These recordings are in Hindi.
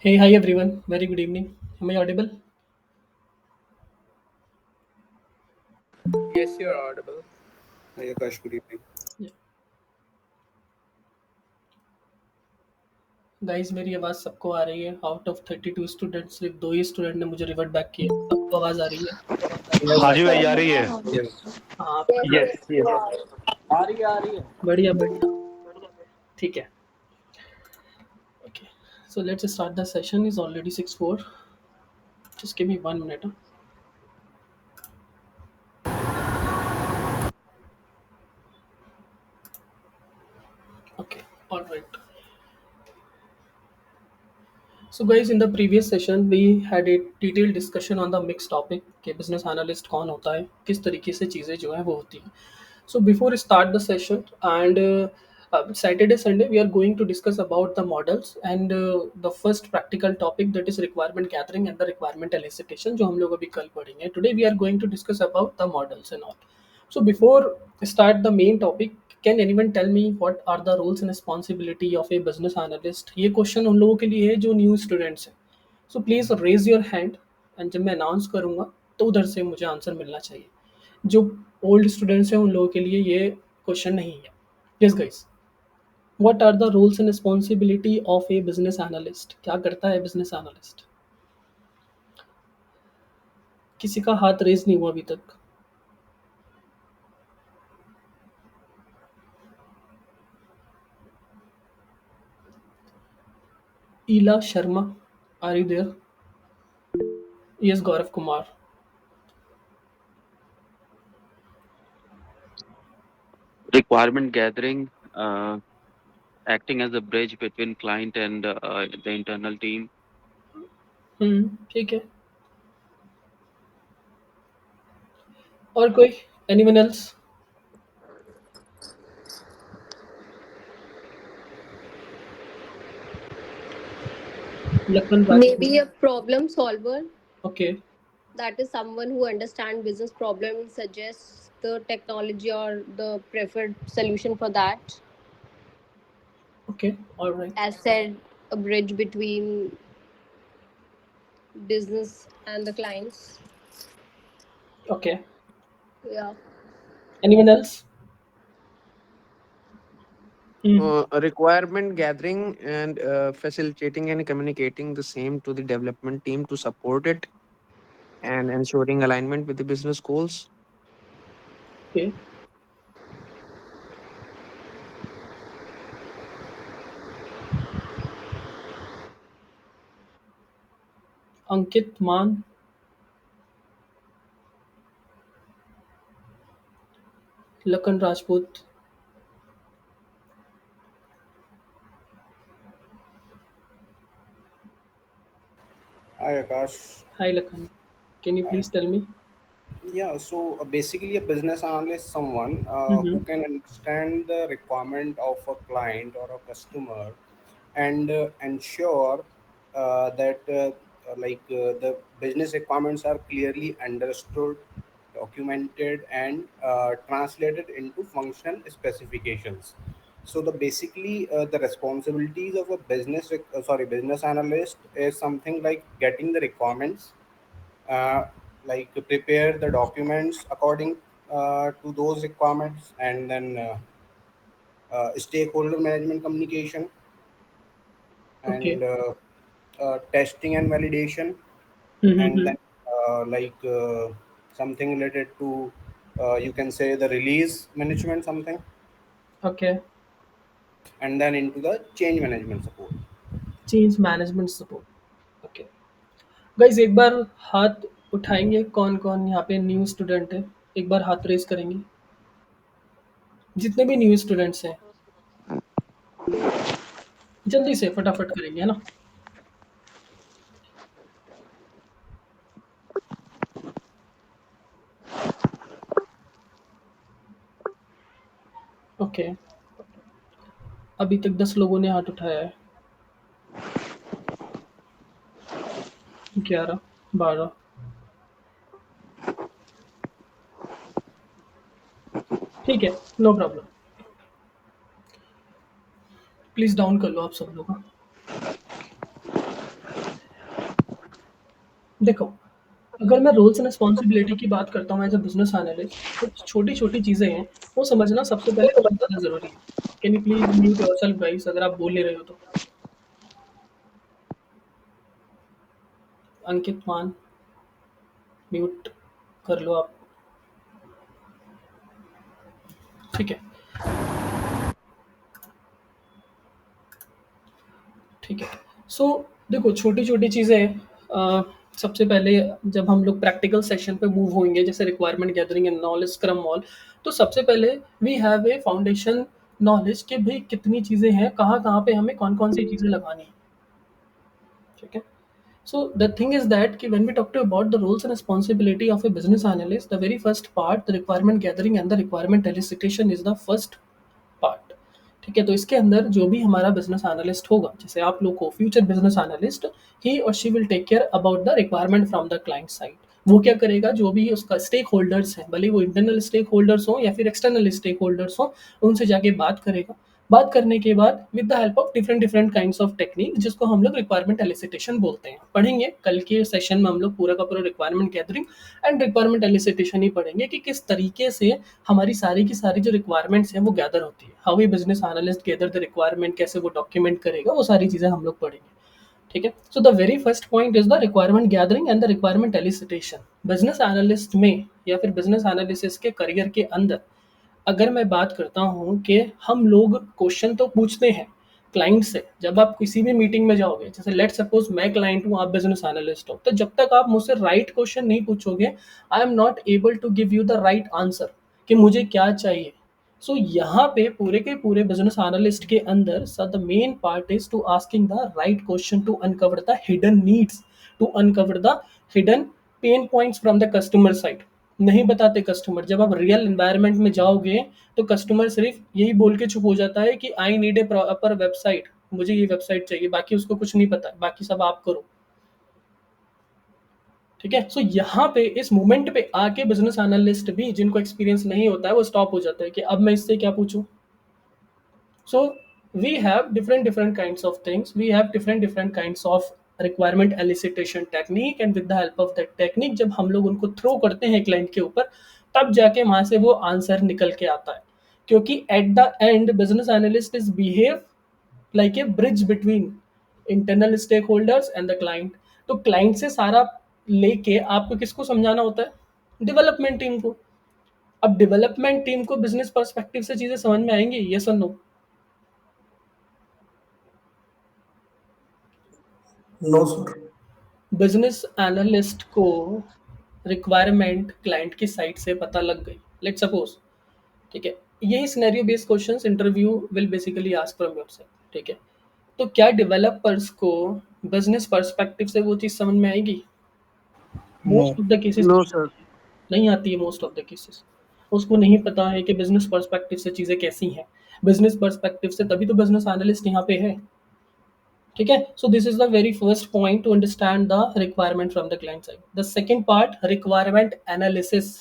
Hey, hi everyone. Very good evening. Am I audible? Yes, you're audible. Hi Akash, good evening. Yeah. Guys मेरी आवाज़ सबको आ रही है आउट ऑफ 32 स्टूडेंट्स सिर्फ दो ही स्टूडेंट ने मुझे रिवर्ट बैक किया सबको आवाज़ आ रही है Yes, हाँ जी भाई आ Akash. रही है। Yes. हाँ आपकी आ रही यस यस। है बढ़िया बढ़िया ठीक है okay so let's start the session is already 6:04 just give me 1 minute okay alright So, guys, in the previous session, we had a detailed discussion on the mixed topic कि business analyst कौन होता है, किस तरीके से चीज़ें जो हैं वो होती हैं. So, before start the session and Saturday Sunday we are going to discuss about the models and the first practical topic that is requirement gathering and the requirement elicitation जो हम लोग अभी कल पढ़ेंगे. Today we are going to discuss about the models and all. So before start the main topic, can anyone tell me what are the roles and responsibility of a business analyst? ये क्वेश्चन उन लोगों के लिए है जो न्यू स्टूडेंट्स हैं. So please raise your hand and जब मैं अनाउंस करूँगा तो उधर से मुझे आंसर मिलना चाहिए. जो ओल्ड स्टूडेंट्स हैं उन लोगों के लिए ये क्वेश्चन नहीं है. Yes guys, what are the roles and responsibility of a business analyst? क्या करता है बिजनेस एनालिस्ट? किसी का हाथ रेज नहीं हुआ अभी तक. Ila Sharma, are you there? Yes Gaurav Kumar. Requirement gathering, acting as a bridge between client and the internal team. ठीक है. और कोई? Anyone else? Lakhan Maybe Rajput. a problem solver, okay. that is someone who understands business problem, suggests the technology or the preferred solution for that. Okay. Alright. As said, a bridge between business and the clients. Okay. Yeah. Anyone else? Requirement gathering and facilitating and communicating the same to the development team to support it and ensuring alignment with the business goals. Okay. Ankit Maan. Lakhan Rajput. Hi Akash. Hi Lakhan. Can you Hi. Please tell me? Yeah, so basically a business analyst, someone who hmm. can understand the requirement of a client or a customer and ensure that the business requirements are clearly understood, documented, and translated into functional specifications. So the responsibilities of a business analyst is something like getting the requirements, uh, like prepare the documents according to those requirements, and then stakeholder management communication, okay. and testing and validation, and hmm. then something related to, you can say, the release management something, okay. and then into the change management support. Change management support. Okay. Guys एक बार हाथ उठाएंगे कौन कौन यहाँ पे न्यू स्टूडेंट है. एक बार हाथ रेज करेंगे जितने भी न्यू स्टूडेंट्स हैं. जल्दी से फटाफट करेंगे है ना. ओके. अभी तक 10 लोगों ने हाथ उठाया है. 11, 12. ठीक है, नो प्रॉब्लम. प्लीज़ डाउन कर लो आप सब लोग. हाँ. देखो, अगर मैं रोल्स एंड रिस्पॉन्सिबिलिटी की बात करता हूँ एज अ बिजनेस एनालिस्ट, तो छोटी छोटी चीज़ें हैं, वो समझना सबसे पहले बहुत ज़्यादा ज़रूरी है। Can you please mute yourself guys, अगर आप बोल ले रहे हो तो। अंकित मान, म्यूट कर लो आप। ठीक है, ठीक है। सो देखो, छोटी छोटी चीज़ें, सबसे पहले जब हम लोग प्रैक्टिकल सेशन पे मूव होंगे, जैसे requirement gathering and knowledge scrum mall, तो सबसे पहले we have a foundation knowledge कि भाई कितनी चीज़ें हैं, कहाँ कहाँ पे हमें कौन कौन सी चीज़ें लगानी है। ठीक है। So the thing is that कि when we talk to about the roles and responsibility of a business analyst, the very first part, the requirement gathering and the requirement elicitation is the first part. ठीक है, तो इसके अंदर जो भी हमारा बिजनेस एनालिस्ट होगा, जैसे आप लोग को फ्यूचर बिजनेस एनालिस्ट, ही और she will take care about the requirement from the client side. वो क्या करेगा, जो भी उसका स्टेक होल्डर्स हैं, भले वो इंटरनल स्टेक होल्डर्स हो या फिर एक्सटर्नल स्टेक होल्डर्स हो, उनसे जाके बात करेगा। बात करने के बाद with the help of different different kinds of technique, जिसको हम लोग रिक्वायरमेंट एलिसिटेशन बोलते हैं, पढ़ेंगे कल के सेशन में हम लोग पूरा का पूरा requirement gathering and requirement elicitation ही पढ़ेंगे कि किस तरीके से हमारी सारी की सारी जो रिक्वायरमेंट्स हैं वो गैदर होती है, how a business analyst gather the requirement, कैसे वो डॉक्यूमेंट करेगा, वो सारी चीज़ें हम लोग पढ़ेंगे। ठीक है। So the very first point is the requirement gathering and the requirement elicitation. Business analyst में या फिर बिजनेस एनालिसिस के करियर के अंदर अगर मैं बात करता हूँ कि हम लोग क्वेश्चन तो पूछते हैं क्लाइंट से। जब आप किसी भी मीटिंग में जाओगे, जैसे लेट सपोज मैं क्लाइंट हूँ, आप बिजनेस एनालिस्ट हो, तो जब तक आप मुझसे राइट क्वेश्चन नहीं पूछोगे, I am not able to give you the right answer कि मुझे क्या चाहिए। सो यहाँ पे पूरे के पूरे बिजनेस एनालिस्ट के अंदर sir the main part is to asking the right question to uncover the hidden needs, to uncover the hidden pain points from the customer side. नहीं बताते कस्टमर, जब आप रियल एनवायरनमेंट में जाओगे तो कस्टमर सिर्फ यही बोल के चुप हो जाता है कि I need a proper website, मुझे ये वेबसाइट चाहिए, बाकी उसको कुछ नहीं पता, बाकी सब आप करो। ठीक है। सो यहाँ पे इस मोमेंट पे आके बिजनेस एनालिस्ट भी, जिनको एक्सपीरियंस नहीं होता है, वो स्टॉप हो जाता है कि अब मैं इससे क्या पूछूं। So we have different kinds of things. We have different kinds of requirement elicitation technique, and with the help of that technique, जब हम लोग उनको थ्रो करते हैं क्लाइंट के ऊपर, तब जाके वहां से वो आंसर निकल के आता है। क्योंकि at the end business analyst is behave like a bridge between internal stakeholders and the client. तो क्लाइंट से सारा लेके आपको किसको समझाना होता है, डेवलपमेंट टीम को। अब डेवलपमेंट टीम को बिजनेस पर्सपेक्टिव से चीजें समझ में आएंगी, यस और no? No sir. Business analyst को रिक्वायरमेंट क्लाइंट की साइट से पता लग गई, लेट सपोज। ठीक है, यही scenario based questions interview will basically ask from yourself. ठीक है, तो क्या डेवलपर्स को बिजनेस पर्सपेक्टिव से वो चीज़ समझ में आएगी? No. Most of the cases No, sir. नहीं आती है। मोस्ट ऑफ द केसेस उसको नहीं पता है कि बिजनेस पर्सपेक्टिव से चीज़ें कैसी हैं। बिजनेस पर्सपेक्टिव से तभी तो बिजनेस एनालिस्ट यहाँ पे है। ठीक है। So this is the very first point to understand the requirement from the client side. The second part, requirement analysis.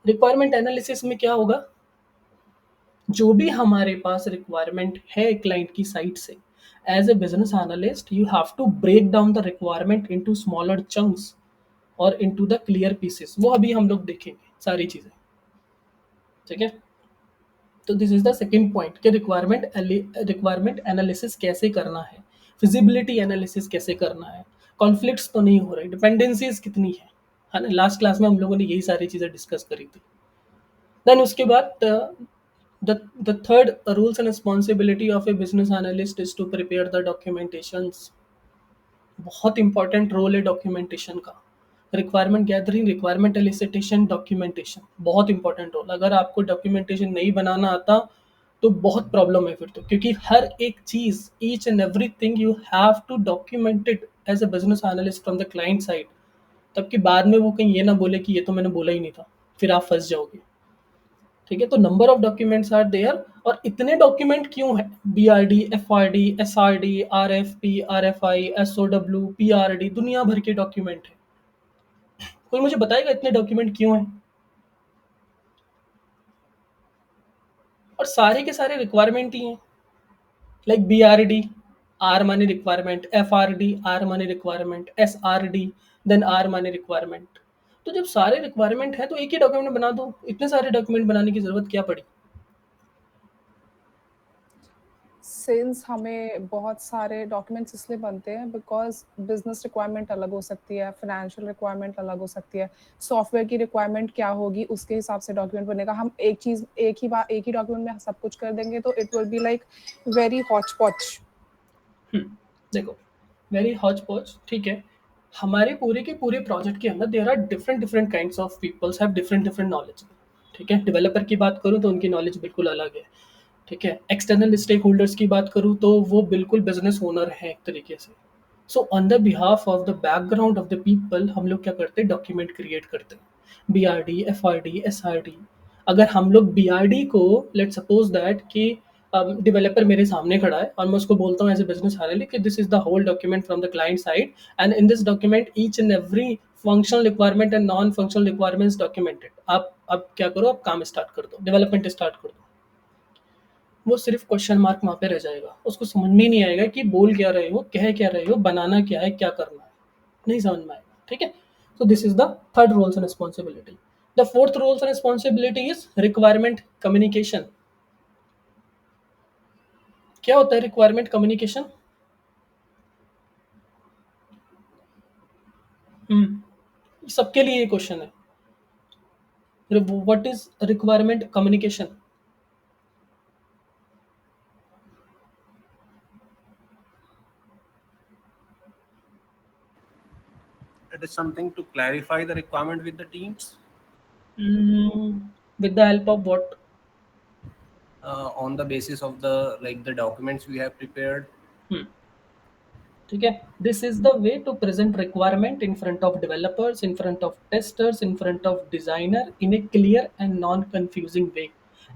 Requirement analysis में क्या होगा, जो भी हमारे पास रिक्वायरमेंट है क्लाइंट की साइड से, as a business analyst you have to break down the requirement into smaller chunks और इनटू द क्लियर पीसेस। वो अभी हम लोग देखेंगे सारी चीजें। ठीक है। तो this is the second point कि रिक्वायरमेंट एनालिसिस कैसे करना है, फिजिबिलिटी एनालिसिस कैसे करना है, कॉन्फ्लिक्ट्स तो नहीं हो रहे, डिपेंडेंसीज कितनी है ना। लास्ट क्लास में हम लोगों ने यही सारी चीज़ें डिस्कस करी थी। देन उसके बाद the third rules and responsibility of a business analyst is to prepare the documentations. बहुत इंपॉर्टेंट रोल है डॉक्यूमेंटेशन का। Requirement gathering, requirement elicitation, documentation, बहुत इंपॉर्टेंट रोल। अगर आपको डॉक्यूमेंटेशन नहीं बनाना आता तो बहुत प्रॉब्लम है फिर तो, क्योंकि हर एक चीज़, each and everything you have to document it as a business analyst from the client side, तब कि बाद में वो कहीं ये ना बोले कि ये तो मैंने बोला ही नहीं था, फिर आप फंस जाओगे। ठीक है। तो number of documents are there, और इतने डॉक्यूमेंट क्यों है? BRD, FRD, SRD, RFP, RFI, SOW, PRD, दुनिया भर के डॉक्यूमेंट है। कोई मुझे बताएगा इतने डॉक्यूमेंट क्यों हैं? और सारे के सारे रिक्वायरमेंट ही हैं। लाइक BRD, R माने रिक्वायरमेंट, FRD, R माने रिक्वायरमेंट, SRD, देन आर माने रिक्वायरमेंट। तो जब सारे रिक्वायरमेंट है तो एक ही डॉक्यूमेंट बना दो, इतने सारे डॉक्यूमेंट बनाने की जरूरत क्या पड़ी? सिंस हमें बहुत सारे डॉक्यूमेंट्स इसलिए बनते हैं बिकॉज़ बिज़नेस रिक्वायरमेंट अलग हो सकती है, फाइनेंशियल रिक्वायरमेंट अलग हो सकती है, सॉफ्टवेयर की रिक्वायरमेंट क्या होगी उसके हिसाब से डॉक्यूमेंट बनेगा। हम एक ही डॉक्यूमेंट में सब कुछ कर देंगे तो it will be like very hotchpotch. देखो, वेरी हॉच पॉच, ठीक है। हमारे पूरे के पूरे प्रोजेक्ट के अंदर there are different different kinds of peoples have different different knowledge. ठीक है, डेवलपर की बात करूँ तो उनकी नॉलेज बिल्कुल अलग है। ठीक है, एक्सटर्नल स्टेक होल्डर्स की बात करूँ तो वो बिल्कुल बिजनेस ओनर है एक तरीके से। So on the behalf of the background of the people हम लोग क्या करते हैं, डॉक्यूमेंट क्रिएट करते हैं, B R D, F R D, S R D. अगर हम लोग बी आर डी को, लेट सपोज दैट कि डेवलपर मेरे सामने खड़ा है और मैं उसको बोलता हूँ एज ए बिजनेस एनालिस्ट कि this is the whole document from the client side, and in this document each and every functional requirement and non functional requirements documented. आप अब क्या करो, आप काम स्टार्ट कर दो, डेवलपमेंट स्टार्ट कर दो। वो सिर्फ क्वेश्चन मार्क वहाँ पे रह जाएगा, उसको समझ में ही नहीं आएगा कि बोल क्या रहे हो, कह क्या रहे हो, बनाना क्या है, क्या करना है, नहीं समझ में आएगा। ठीक है, so this is the third roles and responsibility. The fourth roles and responsibility is requirement communication. क्या होता है रिक्वायरमेंट कम्युनिकेशन? सबके लिए ये क्वेश्चन है, what is requirement communication? It is something to clarify the requirement with the teams With the help of what? on the basis of the documents we have prepared. ठीक है, this is the way to present requirement in front of developers, in front of testers, in front of designer in a clear and non confusing way,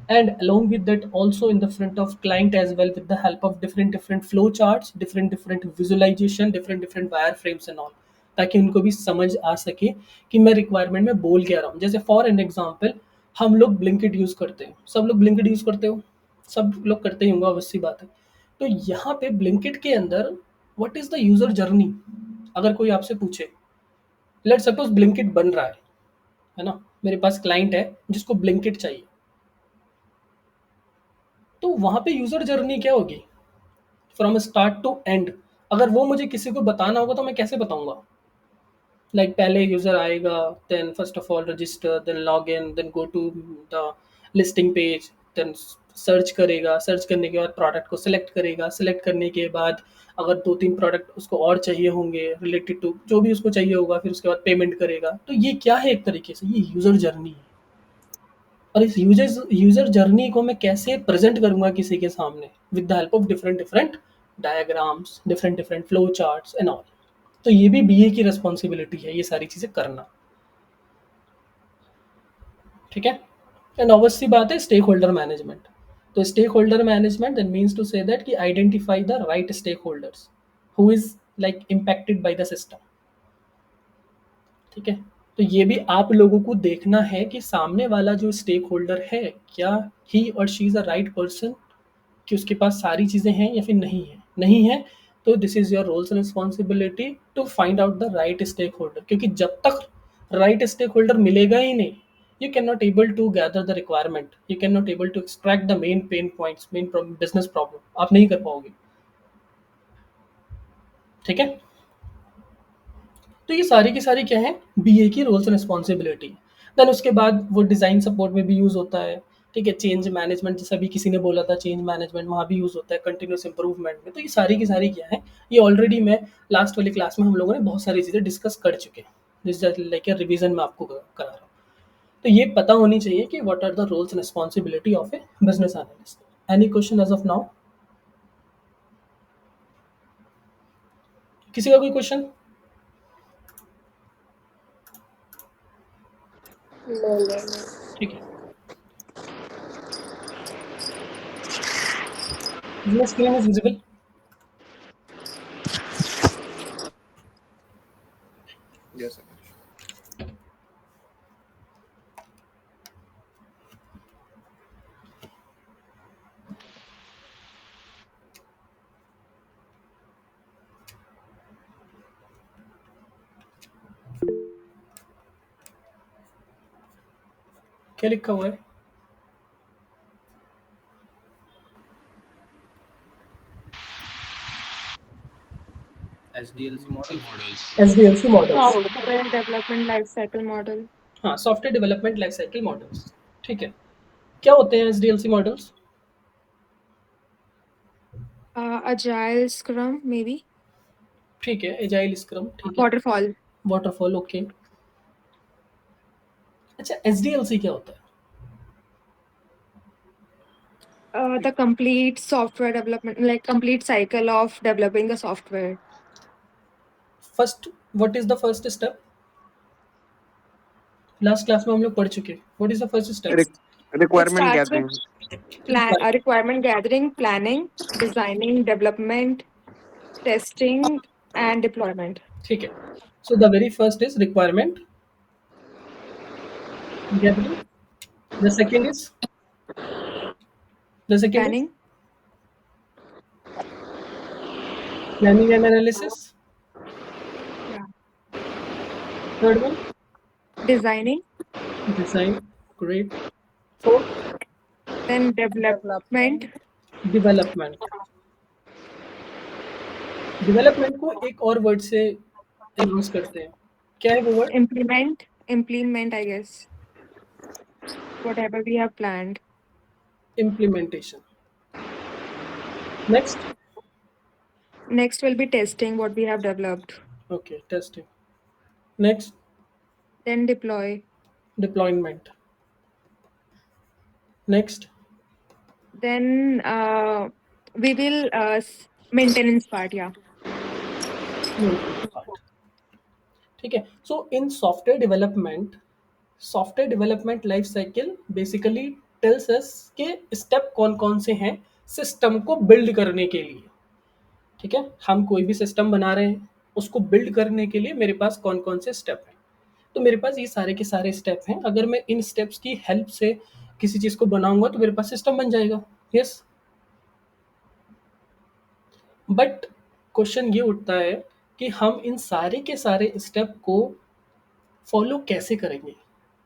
and along with that also in the front of client as well, with the help of different different flow charts, different different visualization, different different wireframes and all, ताकि उनको भी समझ आ सके कि मैं रिक्वायरमेंट में बोल क्या रहा हूँ। जैसे फॉर एन एग्जांपल, हम लोग ब्लिंकिट यूज़ करते हैं, सब लोग ब्लिंकिट यूज़ करते हो, सब लोग करते ही होंगे, ऑब्वियसली बात है। तो यहाँ पे ब्लिंकिट के अंदर what is the user journey, अगर कोई आपसे पूछे, लेट सपोज ब्लिंकिट बन रहा है ना, मेरे पास क्लाइंट है जिसको ब्लिंकिट चाहिए, तो वहां पे यूजर जर्नी क्या होगी फ्रॉम स्टार्ट टू एंड? अगर वो मुझे किसी को बताना होगा तो मैं कैसे बताऊंगा? लाइक पहले यूजर आएगा, then first of all register, then log in, then go to the listing page, then search करेगा, सर्च करने के बाद प्रोडक्ट को सिलेक्ट करेगा, सिलेक्ट करने के बाद अगर दो तीन प्रोडक्ट उसको और चाहिए होंगे रिलेटेड टू जो भी उसको चाहिए होगा, फिर उसके बाद पेमेंट करेगा। तो ये क्या है, एक तरीके से ये यूजर जर्नी है। और इस यूजर जर्नी को मैं कैसे प्रेजेंट करूंगा किसी के सामने, with the help of different different diagrams, different different flow charts and all. तो ये भी बीए की रिस्पॉन्सिबिलिटी है, ये सारी चीजें करना। ठीक है, एंड ऑब्वियस सी बात है स्टेक होल्डर मैनेजमेंट। तो stakeholder management that means to say that कि identify the right stakeholders who is like impacted by the system. ठीक है, तो ये भी आप लोगों को देखना है कि सामने वाला जो स्टेक होल्डर है, क्या ही और she is a right person, कि उसके पास सारी चीज़ें हैं या फिर नहीं है। नहीं है तो this is your roles and responsibility to find out the right stakeholder, क्योंकि जब तक राइट स्टेक होल्डर मिलेगा ही नहीं, you can not able to gather the requirement, you can not able to extract the main pain points, main business problem आप नहीं कर पाओगे। ठीक है, तो ये सारी की सारी क्या है, बीए की रोल्स एंड रिस्पॉन्सिबिलिटी। देन उसके बाद वो डिज़ाइन सपोर्ट में भी यूज़ होता है। ठीक है, चेंज मैनेजमेंट जैसा भी किसी ने बोला था, चेंज मैनेजमेंट वहाँ भी यूज़ होता है, कंटिन्यूस इंप्रूवमेंट में। तो ये सारी की सारी क्या है, ये ऑलरेडी मैं लास्ट वाली क्लास में हम लोगों ने बहुत सारी चीज़ें डिस्कस कर चुके हैं, जिस लाइक रिविजन में आपको करा रहा हूँ। तो ये पता होनी चाहिए कि what are the roles and responsibility of a business analyst. Any question as of now? किसी का कोई क्वेश्चन? No, no, no. ठीक है, business screen is visible? Yes, sir. क्या लिखा हुआ है? SDLC model. SDLC models. Software development life cycle model. हाँ, software development life cycle models. ठीक है, क्या होते हैं SDLC models? Agile scrum may be. ठीक है, एजाइल स्क्रम, ठीक है, वाटरफॉल। Waterfall, okay. अच्छा, SDLC क्या होता है? The complete software development, like complete cycle of developing the software. First, what is the first step? Last class में हम लोग पढ़ चुके हैं। What is the first step? It Requirement starts with gathering. requirement gathering, planning, designing, development, testing, and deployment. ठीक है, so the very first is requirement gathering. The second is Planning, planning and analysis. yeah. Third one, Designing, design. Great. Fourth, then development, development. Development को एक और वर्ड से अनाउंस करते हैं, क्या है वो वर्ड? implement, I guess. Whatever we have planned. Implementation. Next, Next will be testing what we have developed. Okay, testing. Next, Then deploy. Deployment. Next, Then we will maintenance part, yeah. Part. ठीक है, so in software development life cycle basically tells us के स्टेप कौन कौन से हैं सिस्टम को बिल्ड करने के लिए। ठीक है, हम कोई भी सिस्टम बना रहे हैं, उसको बिल्ड करने के लिए मेरे पास कौन कौन से स्टेप हैं। तो मेरे पास ये सारे के सारे स्टेप हैं। अगर मैं इन स्टेप्स की हेल्प से किसी चीज़ को बनाऊंगा तो मेरे पास सिस्टम बन जाएगा। यस, बट क्वेश्चन ये उठता है कि हम इन सारे के सारे स्टेप को फॉलो कैसे करेंगे?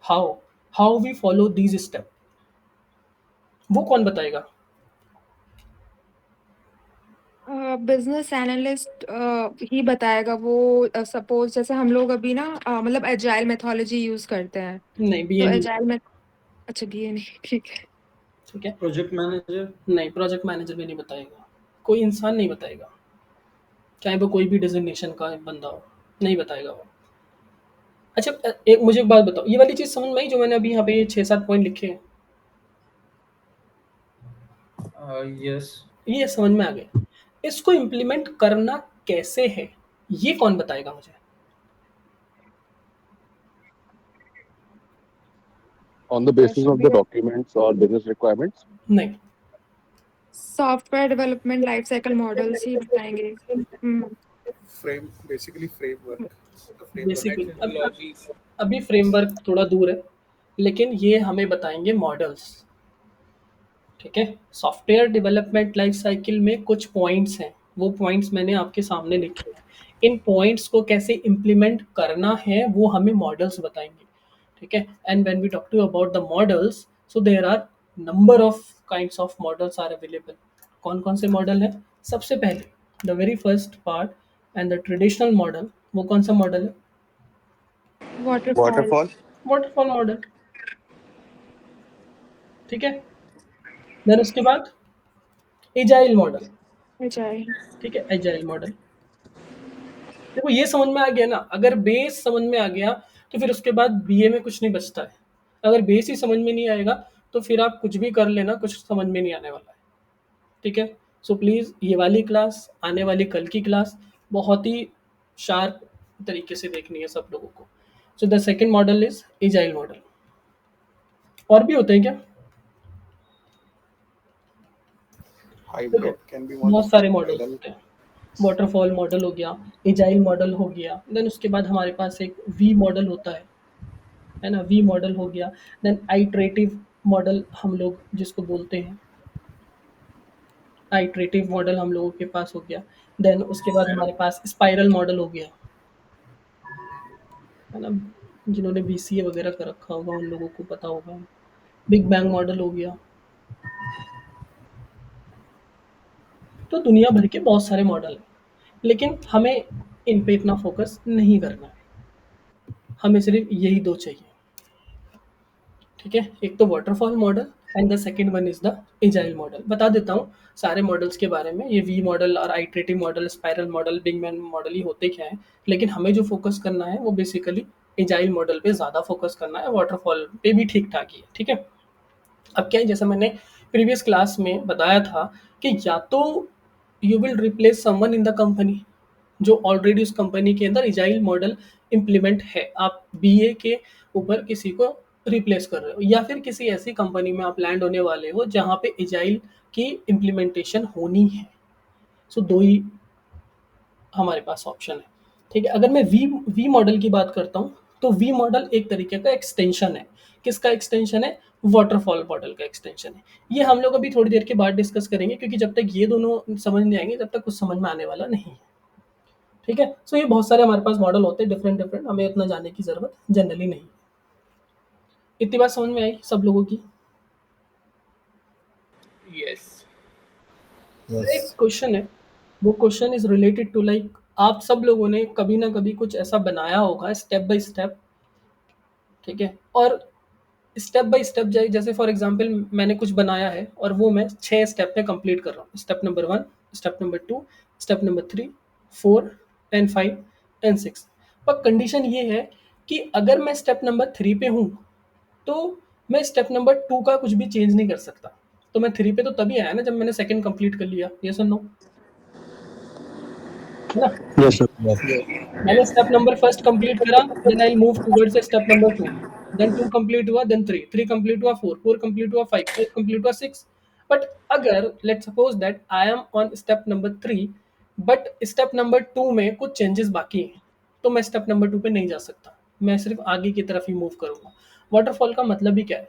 How how we follow these step, वो कौन बताएगा? बिजनेस एनालिस्ट ही बताएगा वो। सपोज जैसे हम लोग अभी ना मतलब एजाइल मेथोलॉजी यूज करते हैं, नहीं, तो BA नहीं। एजाइल में अच्छा BA नहीं, ठीक है। ठीक है, प्रोजेक्ट मैनेजर नहीं, प्रोजेक्ट मैनेजर भी नहीं बताएगा, कोई इंसान नहीं बताएगा, चाहे वो कोई भी डिजिग्नेशन का बंदा हो, नहीं बताएगा वो। अच्छा, एक मुझे एक बात बताओ, ये वाली चीज़ समझ में आई जो मैंने अभी यहाँ पे 6-7 पॉइंट लिखे हैं? यस ये समझ में आ गया। इसको इम्प्लीमेंट करना कैसे है, ये कौन बताएगा मुझे? On the basis of the documents or business requirements. नहीं, software development life cycle models ही बताएंगे। Basically framework. बेसिकली अभी फ्रेमवर्क थोड़ा दूर है, लेकिन ये हमें बताएंगे मॉडल्स। ठीक है, सॉफ्टवेयर डेवलपमेंट लाइफ साइकिल में कुछ पॉइंट्स हैं, वो पॉइंट्स मैंने आपके सामने लिखे हैं। इन पॉइंट्स को कैसे इम्प्लीमेंट करना है वो हमें मॉडल्स बताएंगे। ठीक है, and when we talk to about the models, so there are number of kinds of models are available. कौन कौन से मॉडल हैं? सबसे पहले the very first part and the traditional model, वो कौन सा मॉडल है? वाटरफॉल। Waterfall model. ठीक है, देन उसके बाद एजाइल मॉडल। एजाइल। ठीक है, एजाइल मॉडल। देखो ये समझ में आ गया ना, अगर बेस समझ में आ गया तो फिर उसके बाद BA में कुछ नहीं बचता है। अगर बेस ही समझ में नहीं आएगा तो फिर आप कुछ भी कर लेना, कुछ समझ में नहीं आने वाला है। ठीक है, सो प्लीज़ ये वाली क्लास, आने वाली कल की क्लास बहुत ही शार्प तरीके से देखनी है सब लोगों को। So the second model is agile model. और भी होते हैं क्या? Hybrid can be one. बहुत सारे मॉडल होते हैं। वाटरफॉल मॉडल हो गया, एजाइल मॉडल हो गया, देन उसके बाद हमारे पास एक वी मॉडल होता है ना, वी मॉडल हो गया। देन आइट्रेटिव मॉडल हम लोग जिसको बोलते हैं, आइट्रेटिव मॉडल हम लोगों के पास हो गया। देन उसके बाद हमारे पास स्पाइरल मॉडल हो गया, है ना, जिन्होंने BCA वगैरह कर रखा होगा उन लोगों को पता होगा। बिग बैंग मॉडल हो गया। तो दुनिया भर के बहुत सारे मॉडल हैं, लेकिन हमें इन पे इतना फोकस नहीं करना है, हमें सिर्फ यही दो चाहिए। ठीक है, एक तो waterfall model and the second one is the agile model. बता देता हूँ सारे मॉडल्स के बारे में। ये वी मॉडल और iterative model, spiral model, big man model ही होते क्या है, लेकिन हमें जो फोकस करना है वो बेसिकली एजाइल मॉडल पे ज़्यादा फोकस करना है, वाटरफॉल पे भी ठीक ठाक ही है। ठीक है, अब क्या है, जैसे मैंने प्रीवियस क्लास में बताया था कि या तो you will replace someone in the company जो ऑलरेडी उस कंपनी के अंदर एजाइल मॉडल इम्प्लीमेंट है, आप बीए के ऊपर किसी को रिप्लेस कर रहे हो, या फिर किसी ऐसी कंपनी में आप लैंड होने वाले हो जहाँ पे एजाइल की इम्प्लीमेंटेशन होनी है। सो दो ही हमारे पास ऑप्शन है। ठीक है, अगर मैं वी वी मॉडल की बात करता हूँ तो वी मॉडल एक तरीके का एक्सटेंशन है। किसका एक्सटेंशन है? वाटरफॉल मॉडल का एक्सटेंशन है। ये हम लोग अभी थोड़ी देर के बाद डिस्कस करेंगे, क्योंकि जब तक ये दोनों समझ नहीं आएंगे तब तक कुछ समझ में आने वाला नहीं है। ठीक है, सो ये बहुत सारे हमारे पास मॉडल होते हैं डिफरेंट डिफरेंट, हमें इतना जानने की जरूरत जनरली नहीं है। इतनी बात समझ में आई सब लोगों की? यस। एक Yes. क्वेश्चन है, वो question is related to like आप सब लोगों ने कभी ना कभी कुछ ऐसा बनाया होगा स्टेप बाय स्टेप। ठीक है, और स्टेप बाय स्टेप जैसे फॉर एग्जांपल मैंने कुछ बनाया है और वो मैं 6 स्टेप में कंप्लीट कर रहा हूँ। Step number 1, step number 2, step number 3, 4 and 5 and 6। पर कंडीशन ये है कि अगर मैं स्टेप नंबर 3 पे हूँ तो मैं स्टेप नंबर 2 का कुछ भी चेंज नहीं कर सकता। तो मैं 3 पे तो तभी आया ना जब मैंने सेकंड कंप्लीट कर लिया। ये सुन नो, है ना? Yes, sir. Yes. मैंने स्टेप नंबर फर्स्ट कंप्लीट करा, then I move towards step number 2, then 2 complete हुआ, देन 3, 3 कंप्लीट हुआ, 4, 4 कंप्लीट हुआ, 5, 5 कंप्लीट हुआ, 6। बट अगर let's suppose that I am on step number 3 but step number 2 में कुछ चेंजेस बाकी हैं, तो मैं स्टेप नंबर 2 पे नहीं जा सकता, मैं सिर्फ आगे की तरफ ही मूव करूंगा। वाटरफॉल का मतलब ही क्या है?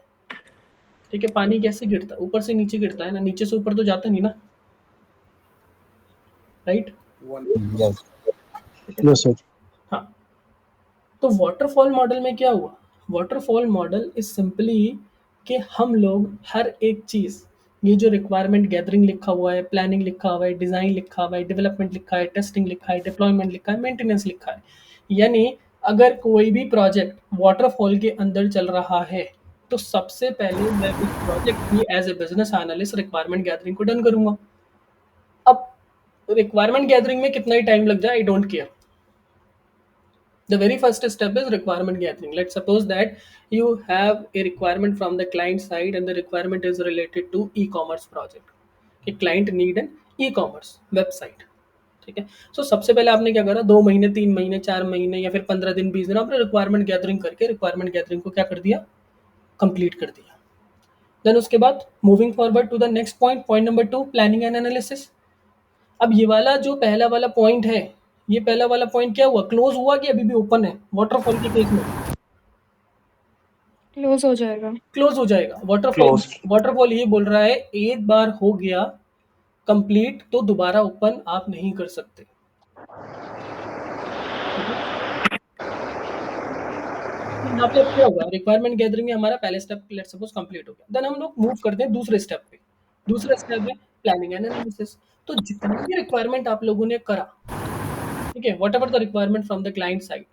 ठीक है, पानी कैसे गिरता है? ऊपर से नीचे गिरता है ना, नीचे से ऊपर तो जाता नहीं ना, राइट? One. Yes. ठीक है, Yes, sir. हाँ। तो वाटरफॉल मॉडल में क्या हुआ? वाटरफॉल मॉडल इज सिंपली कि हम लोग हर एक चीज़, ये जो रिक्वायरमेंट गैदरिंग लिखा हुआ है, प्लानिंग लिखा हुआ है, डिज़ाइन लिखा हुआ है, डेवलपमेंट लिखा है, टेस्टिंग लिखा है, डिप्लॉयमेंट लिखा है, मेंटेनेंस लिखा है, यानी अगर कोई भी प्रोजेक्ट वाटरफॉल के अंदर चल रहा है तो सबसे पहले मैं उस प्रोजेक्ट की as a business analyst requirement gathering को डन करूंगा। अब रिक्वायरमेंट गैदरिंग में कितना ही टाइम लग जाए, I don't care. The very first step is requirement gathering. Let's suppose that you have a requirement from the client side and the requirement is related to e-commerce project. कि client need an e-commerce website. ठीक है, सो सबसे पहले आपने क्या करा, 2 महीने, 3 महीने, 4 महीने या फिर 15 दिन, 20 दिन आपने रिक्वायरमेंट गैदरिंग करके रिक्वायरमेंट गैदरिंग को क्या कर दिया, कंप्लीट कर दिया। देन उसके बाद moving forward to the next point, point number 2, planning and analysis. अब ये वाला जो पहला वाला पॉइंट है, ये पहला वाला पॉइंट क्या हुआ, क्लोज हुआ कि अभी भी ओपन है? वाटरफॉल के केस में क्लोज हो जाएगा। क्लोज हो जाएगा। Waterfall Close. वाटरफॉल ये बोल रहा है एक बार हो गया कंप्लीट तो दोबारा ओपन आप नहीं कर सकते। ठीक है, तो यहाँ पे अब क्या होगा, रिक्वायरमेंट गैदरिंग में हमारा पहले स्टेप लेट्स सपोज कंप्लीट हो गया, देन हम लोग मूव करते हैं दूसरे स्टेप पे। दूसरा स्टेप है प्लानिंग एंड एनालिसिस। तो जितनी भी रिक्वायरमेंट आप लोगों ने करा, ठीक है, what ever the requirement from the client side,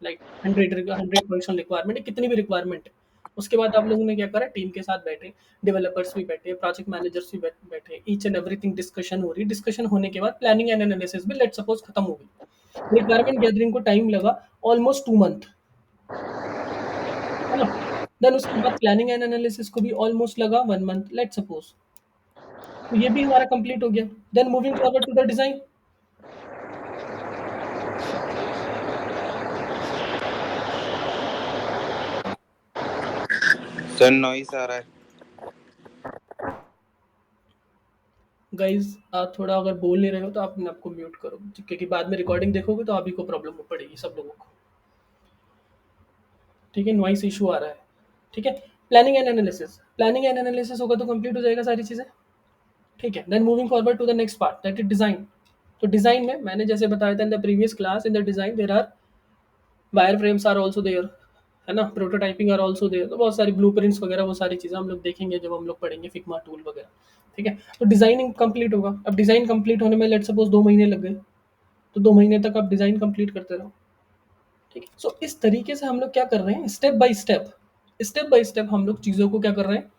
like 100% requirement है, कितनी भी रिक्वायरमेंट है, उसके बाद आप लोगों ने क्या करा, टीम के साथ बैठे, डेवलपर्स भी बैठे, प्रोजेक्ट मैनेजर्स भी बैठे, ईच एंड एवरीथिंग डिस्कशन हो रही। डिस्कशन होने के बाद प्लानिंग एंड एनालिसिस भी लेट सपोज खत्म हो गई। रिक्वायरमेंट गैदरिंग को टाइम लगा ऑलमोस्ट 2 मंथ, है ना? देन उसके बाद प्लानिंग एंड एनालिसिस को भी ऑलमोस्ट लगा 1 मंथ लेट सपोज, तो ये भी हमारा कंप्लीट हो गया। Then moving forward to the design. Sir noise आ रहा है। गाइज आप थोड़ा अगर बोल नहीं रहे हो तो आप अपने आपको म्यूट करो, क्योंकि बाद में रिकॉर्डिंग देखोगे तो आप ही को प्रॉब्लम पड़ेगी, सब लोगों को। ठीक है, नॉइस इशू आ रहा है। ठीक है, planning and analysis, planning and analysis होगा तो कंप्लीट हो जाएगा सारी चीज़ें। ठीक है, then moving forward to the next part that is design. तो डिजाइन में मैंने जैसे बताया था in the previous class, in the design there are wireframes are also there, है ना, प्रोटोटाइपिंग आर ऑल्सो देयर, तो बहुत सारी ब्लूप्रिंट्स वगैरह वो सारी चीज़ें हम लोग देखेंगे जब हम लोग पढ़ेंगे फिग्मा टूल वगैरह, ठीक है। तो डिज़ाइनिंग कंप्लीट होगा, अब डिज़ाइन कंप्लीट होने में लेट सपोज 2 महीने लग गए, तो 2 महीने तक आप डिज़ाइन कंप्लीट करते रहो, ठीक है। सो इस तरीके से हम लोग क्या कर रहे हैं, स्टेप बाय स्टेप हम लोग चीज़ों को क्या कर रहे हैं,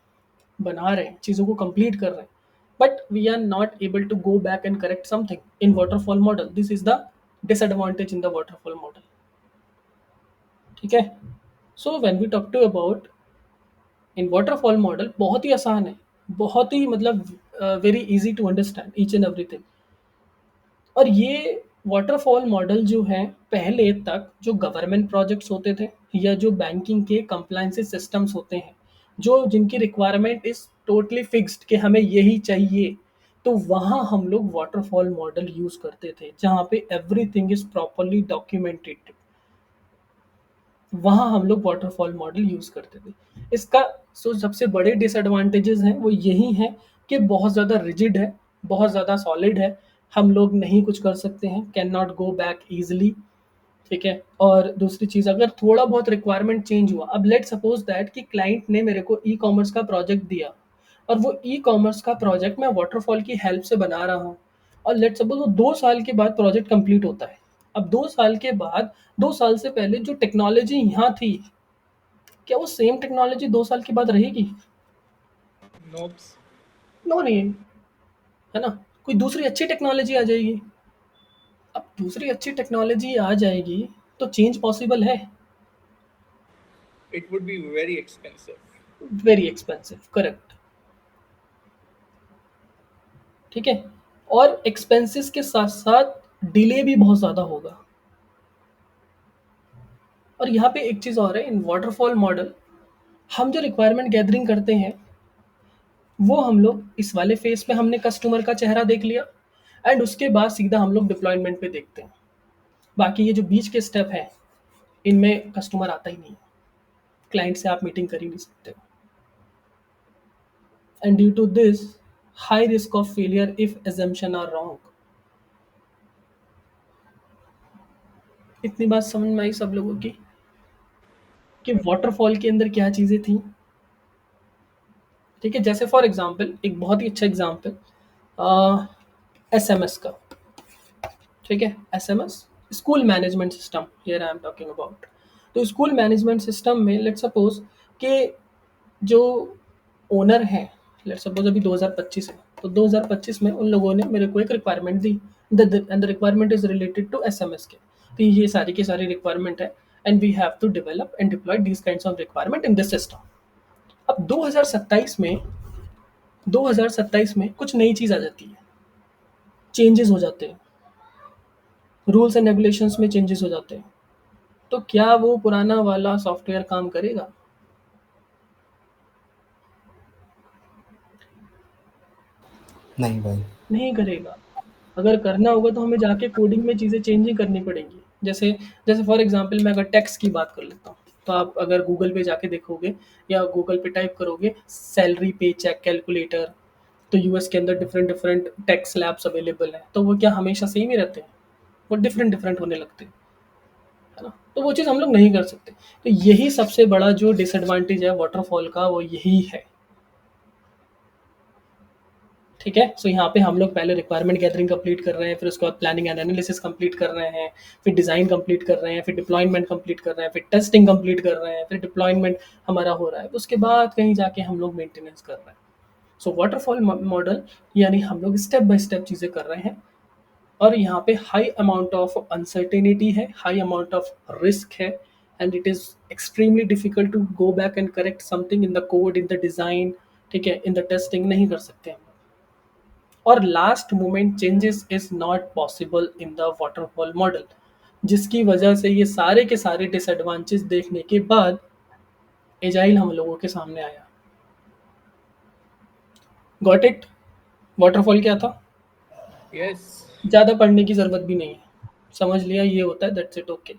बना रहे हैं, चीज़ों को कंप्लीट कर रहे हैं, but we are not able to go back and correct something in waterfall model. This is the disadvantage in the waterfall model, ठीक है। So when we talk to about in waterfall model, बहुत ही आसान है, बहुत ही मतलब very easy to understand each and everything. और ये वाटरफॉल मॉडल जो है, पहले तक जो गवर्नमेंट प्रोजेक्ट्स होते थे या जो बैंकिंग के कंप्लायंस सिस्टम्स होते हैं, जो जिनकी रिक्वायरमेंट इज टोटली फिक्स्ड कि हमें यही चाहिए, तो वहाँ हम लोग वाटरफॉल मॉडल यूज़ करते थे, जहाँ पे एवरीथिंग इज प्रॉपरली डॉक्यूमेंटेड, वहाँ हम लोग वाटरफॉल मॉडल यूज़ करते थे। इसका सबसे बड़े डिसएडवांटेजेस हैं वो यही हैं कि बहुत ज़्यादा रिजिड है, बहुत ज़्यादा सॉलिड है, हम लोग नहीं कुछ कर सकते हैं, can not go back easily, ठीक है। और दूसरी चीज़, अगर थोड़ा बहुत रिक्वायरमेंट चेंज हुआ, अब लेट सपोज दैट कि क्लाइंट ने मेरे को ई कॉमर्स का प्रोजेक्ट दिया, और वो ई कॉमर्स का प्रोजेक्ट मैं वाटरफॉल की हेल्प से बना रहा हूँ, और लेट सपोज वो 2 साल के बाद प्रोजेक्ट कंप्लीट होता है। अब 2 साल के बाद, 2 साल से पहले जो टेक्नोलॉजी यहाँ थी, क्या वो सेम टेक्नोलॉजी 2 साल के बाद रहेगी? नो नहीं, है ना, कोई दूसरी अच्छी टेक्नोलॉजी आ जाएगी। अब दूसरी अच्छी टेक्नोलॉजी आ जाएगी तो चेंज पॉसिबल है? It would be very expensive. Very expensive, correct, ठीक है। और एक्सपेंसेस के साथ साथ डिले भी बहुत ज़्यादा होगा। और यहाँ पे एक चीज़ और है, इन वाटरफॉल मॉडल हम जो रिक्वायरमेंट गैदरिंग करते हैं, वो हम लोग इस वाले फेज पे हमने कस्टमर का चेहरा देख लिया, एंड उसके बाद सीधा हम लोग डिप्लॉयमेंट पे देखते हैं। बाकी ये जो बीच के स्टेप हैं, इनमें कस्टमर आता ही नहीं है, क्लाइंट से आप मीटिंग कर ही नहीं सकते, and due to this high risk of failure if assumption are wrong. इतनी बात समझ में आई सब लोगों की कि वाटरफॉल के अंदर क्या चीज़ें थी, ठीक है। जैसे फॉर एग्जांपल, एक बहुत ही अच्छा एग्जांपल, एसएमएस का, ठीक है। SMS, school management system, here I am talking about. तो स्कूल मैनेजमेंट सिस्टम में लेट्स सपोज कि जो ओनर हैं, लेट्स सपोज अभी 2025 है, तो 2025 में उन लोगों ने मेरे को एक रिक्वायरमेंट दी, and the requirement is related to SMS के, तो ये सारी की सारी रिक्वायरमेंट है, and we have to develop and deploy these kinds of requirement in this system. अब 2027 में कुछ नई चीज़ आ जाती है, चेंजेस हो जाते हैं, रूल्स एंड रेगुलेशंस में चेंजेस हो जाते हैं, तो क्या वो पुराना वाला सॉफ्टवेयर काम करेगा? नहीं भाई। नहीं करेगा। अगर करना होगा तो हमें जाके कोडिंग में चीज़ें चेंज ही करनी पड़ेंगी। जैसे जैसे फॉर एग्जांपल मैं अगर टैक्स की बात कर लेता हूँ, तो आप अगर गूगल पे जाके देखोगे या गूगल पे टाइप करोगे सैलरी पे चेक कैलकुलेटर, तो यूएस के अंदर different different tax slabs available हैं, तो वो क्या हमेशा सेम ही रहते हैं? वो डिफरेंट डिफरेंट होने लगते हैं, है ना। तो वो चीज़ हम लोग नहीं कर सकते। तो यही सबसे बड़ा जो डिसएडवांटेज है वाटरफॉल का, वो यही है, ठीक है। सो यहाँ पे हम लोग पहले रिक्वायरमेंट गैदरिंग कंप्लीट कर रहे हैं, फिर उसके बाद प्लानिंग एंड एनालिसिस कंप्लीट कर रहे हैं, फिर डिज़ाइन कंप्लीट कर रहे हैं, फिर डिप्लॉयमेंट कंप्लीट कर रहे हैं, फिर टेस्टिंग कंप्लीट कर रहे हैं, फिर डिप्लॉयमेंट हमारा हो रहा है, उसके बाद कहीं जाके हम लोग मेंटेनेंस कर रहे हैं। सो वाटरफॉल मॉडल यानी हम लोग स्टेप बाय स्टेप चीज़ें कर रहे हैं, और यहाँ पे हाई अमाउंट ऑफ अनसर्टेनिटी है, हाई अमाउंट ऑफ रिस्क है, and it is extremely difficult to go back and correct something in the code, in the design, ठीक है, इन द टेस्टिंग नहीं कर सकते हम। और last moment changes is not possible in the waterfall model, जिसकी वजह से ये सारे के सारे डिसएडवांटेज देखने के बाद एजाइल हम लोगों के सामने आया। Got it? वाटरफॉल क्या था? Yes. ज़्यादा पढ़ने की ज़रूरत भी नहीं है, समझ लिया ये होता है, दैट्स इट, ओके।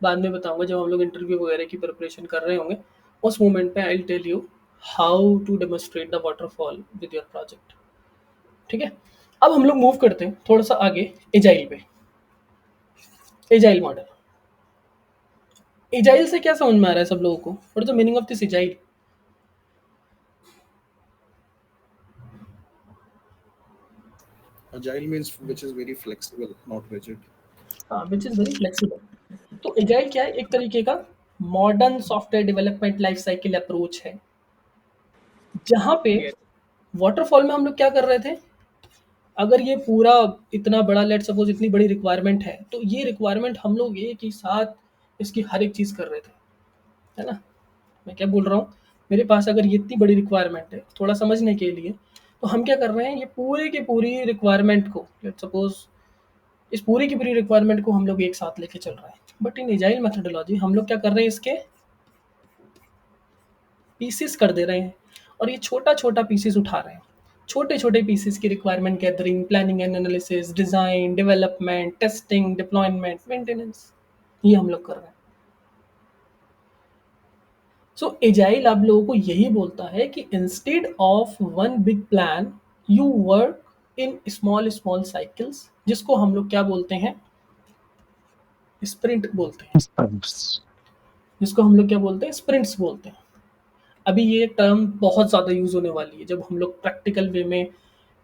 बाद में बताऊंगा जब हम लोग इंटरव्यू वगैरह की प्रिपरेशन कर रहे होंगे, उस मोमेंट पे I will tell you how to demonstrate the waterfall with your project, ठीक है। अब हम लोग मूव करते हैं थोड़ा सा आगे एजाइल पे। एजाइल मॉडल, एजाइल से क्या समझ में आ रहा है सब लोगों को? What is the meaning of this agile? Agile means which is very flexible, not rigid. हाँ, विच इज वेरी फ्लेक्सिबल। तो एजाइल क्या है? एक तरीके का modern software development life cycle approach है, जहाँ पे Yes. वाटरफॉल में हम लोग क्या कर रहे थे? अगर ये पूरा इतना बड़ा, लेट सपोज इतनी बड़ी रिक्वायरमेंट है, तो ये रिक्वायरमेंट हम लोग एक ही साथ इसकी हर एक चीज़ कर रहे थे, है ना? मैं क्या बोल रहा हूँ, मेरे पास अगर ये इतनी बड़ी रिक्वायरमेंट है, थोड़ा समझने के लिए, तो हम क्या कर रहे हैं, ये पूरे की पूरी रिक्वायरमेंट को, लेट सपोज इस पूरी की पूरी रिक्वायरमेंट को हम लोग एक साथ लेके चल रहे हैं। बट इन एजाइल मेथोडोलॉजी हम लोग क्या कर रहे हैं, इसके पीसेस कर दे रहे हैं, और ये छोटा छोटा पीसेस उठा रहे हैं। छोटे छोटे पीसेस की requirement gathering, planning and analysis, design, development, testing, deployment, maintenance, ये हम लोग कर रहे हैं। सो एजाइल आप लोगों को यही बोलता है कि instead of one big plan, you work in small small cycles, जिसको हम लोग क्या बोलते हैं? स्प्रिंट बोलते हैं। जिसको हम लोग क्या बोलते हैं? स्प्रिंट्स बोलते हैं। अभी ये टर्म बहुत ज़्यादा यूज़ होने वाली है जब हम लोग प्रैक्टिकल वे में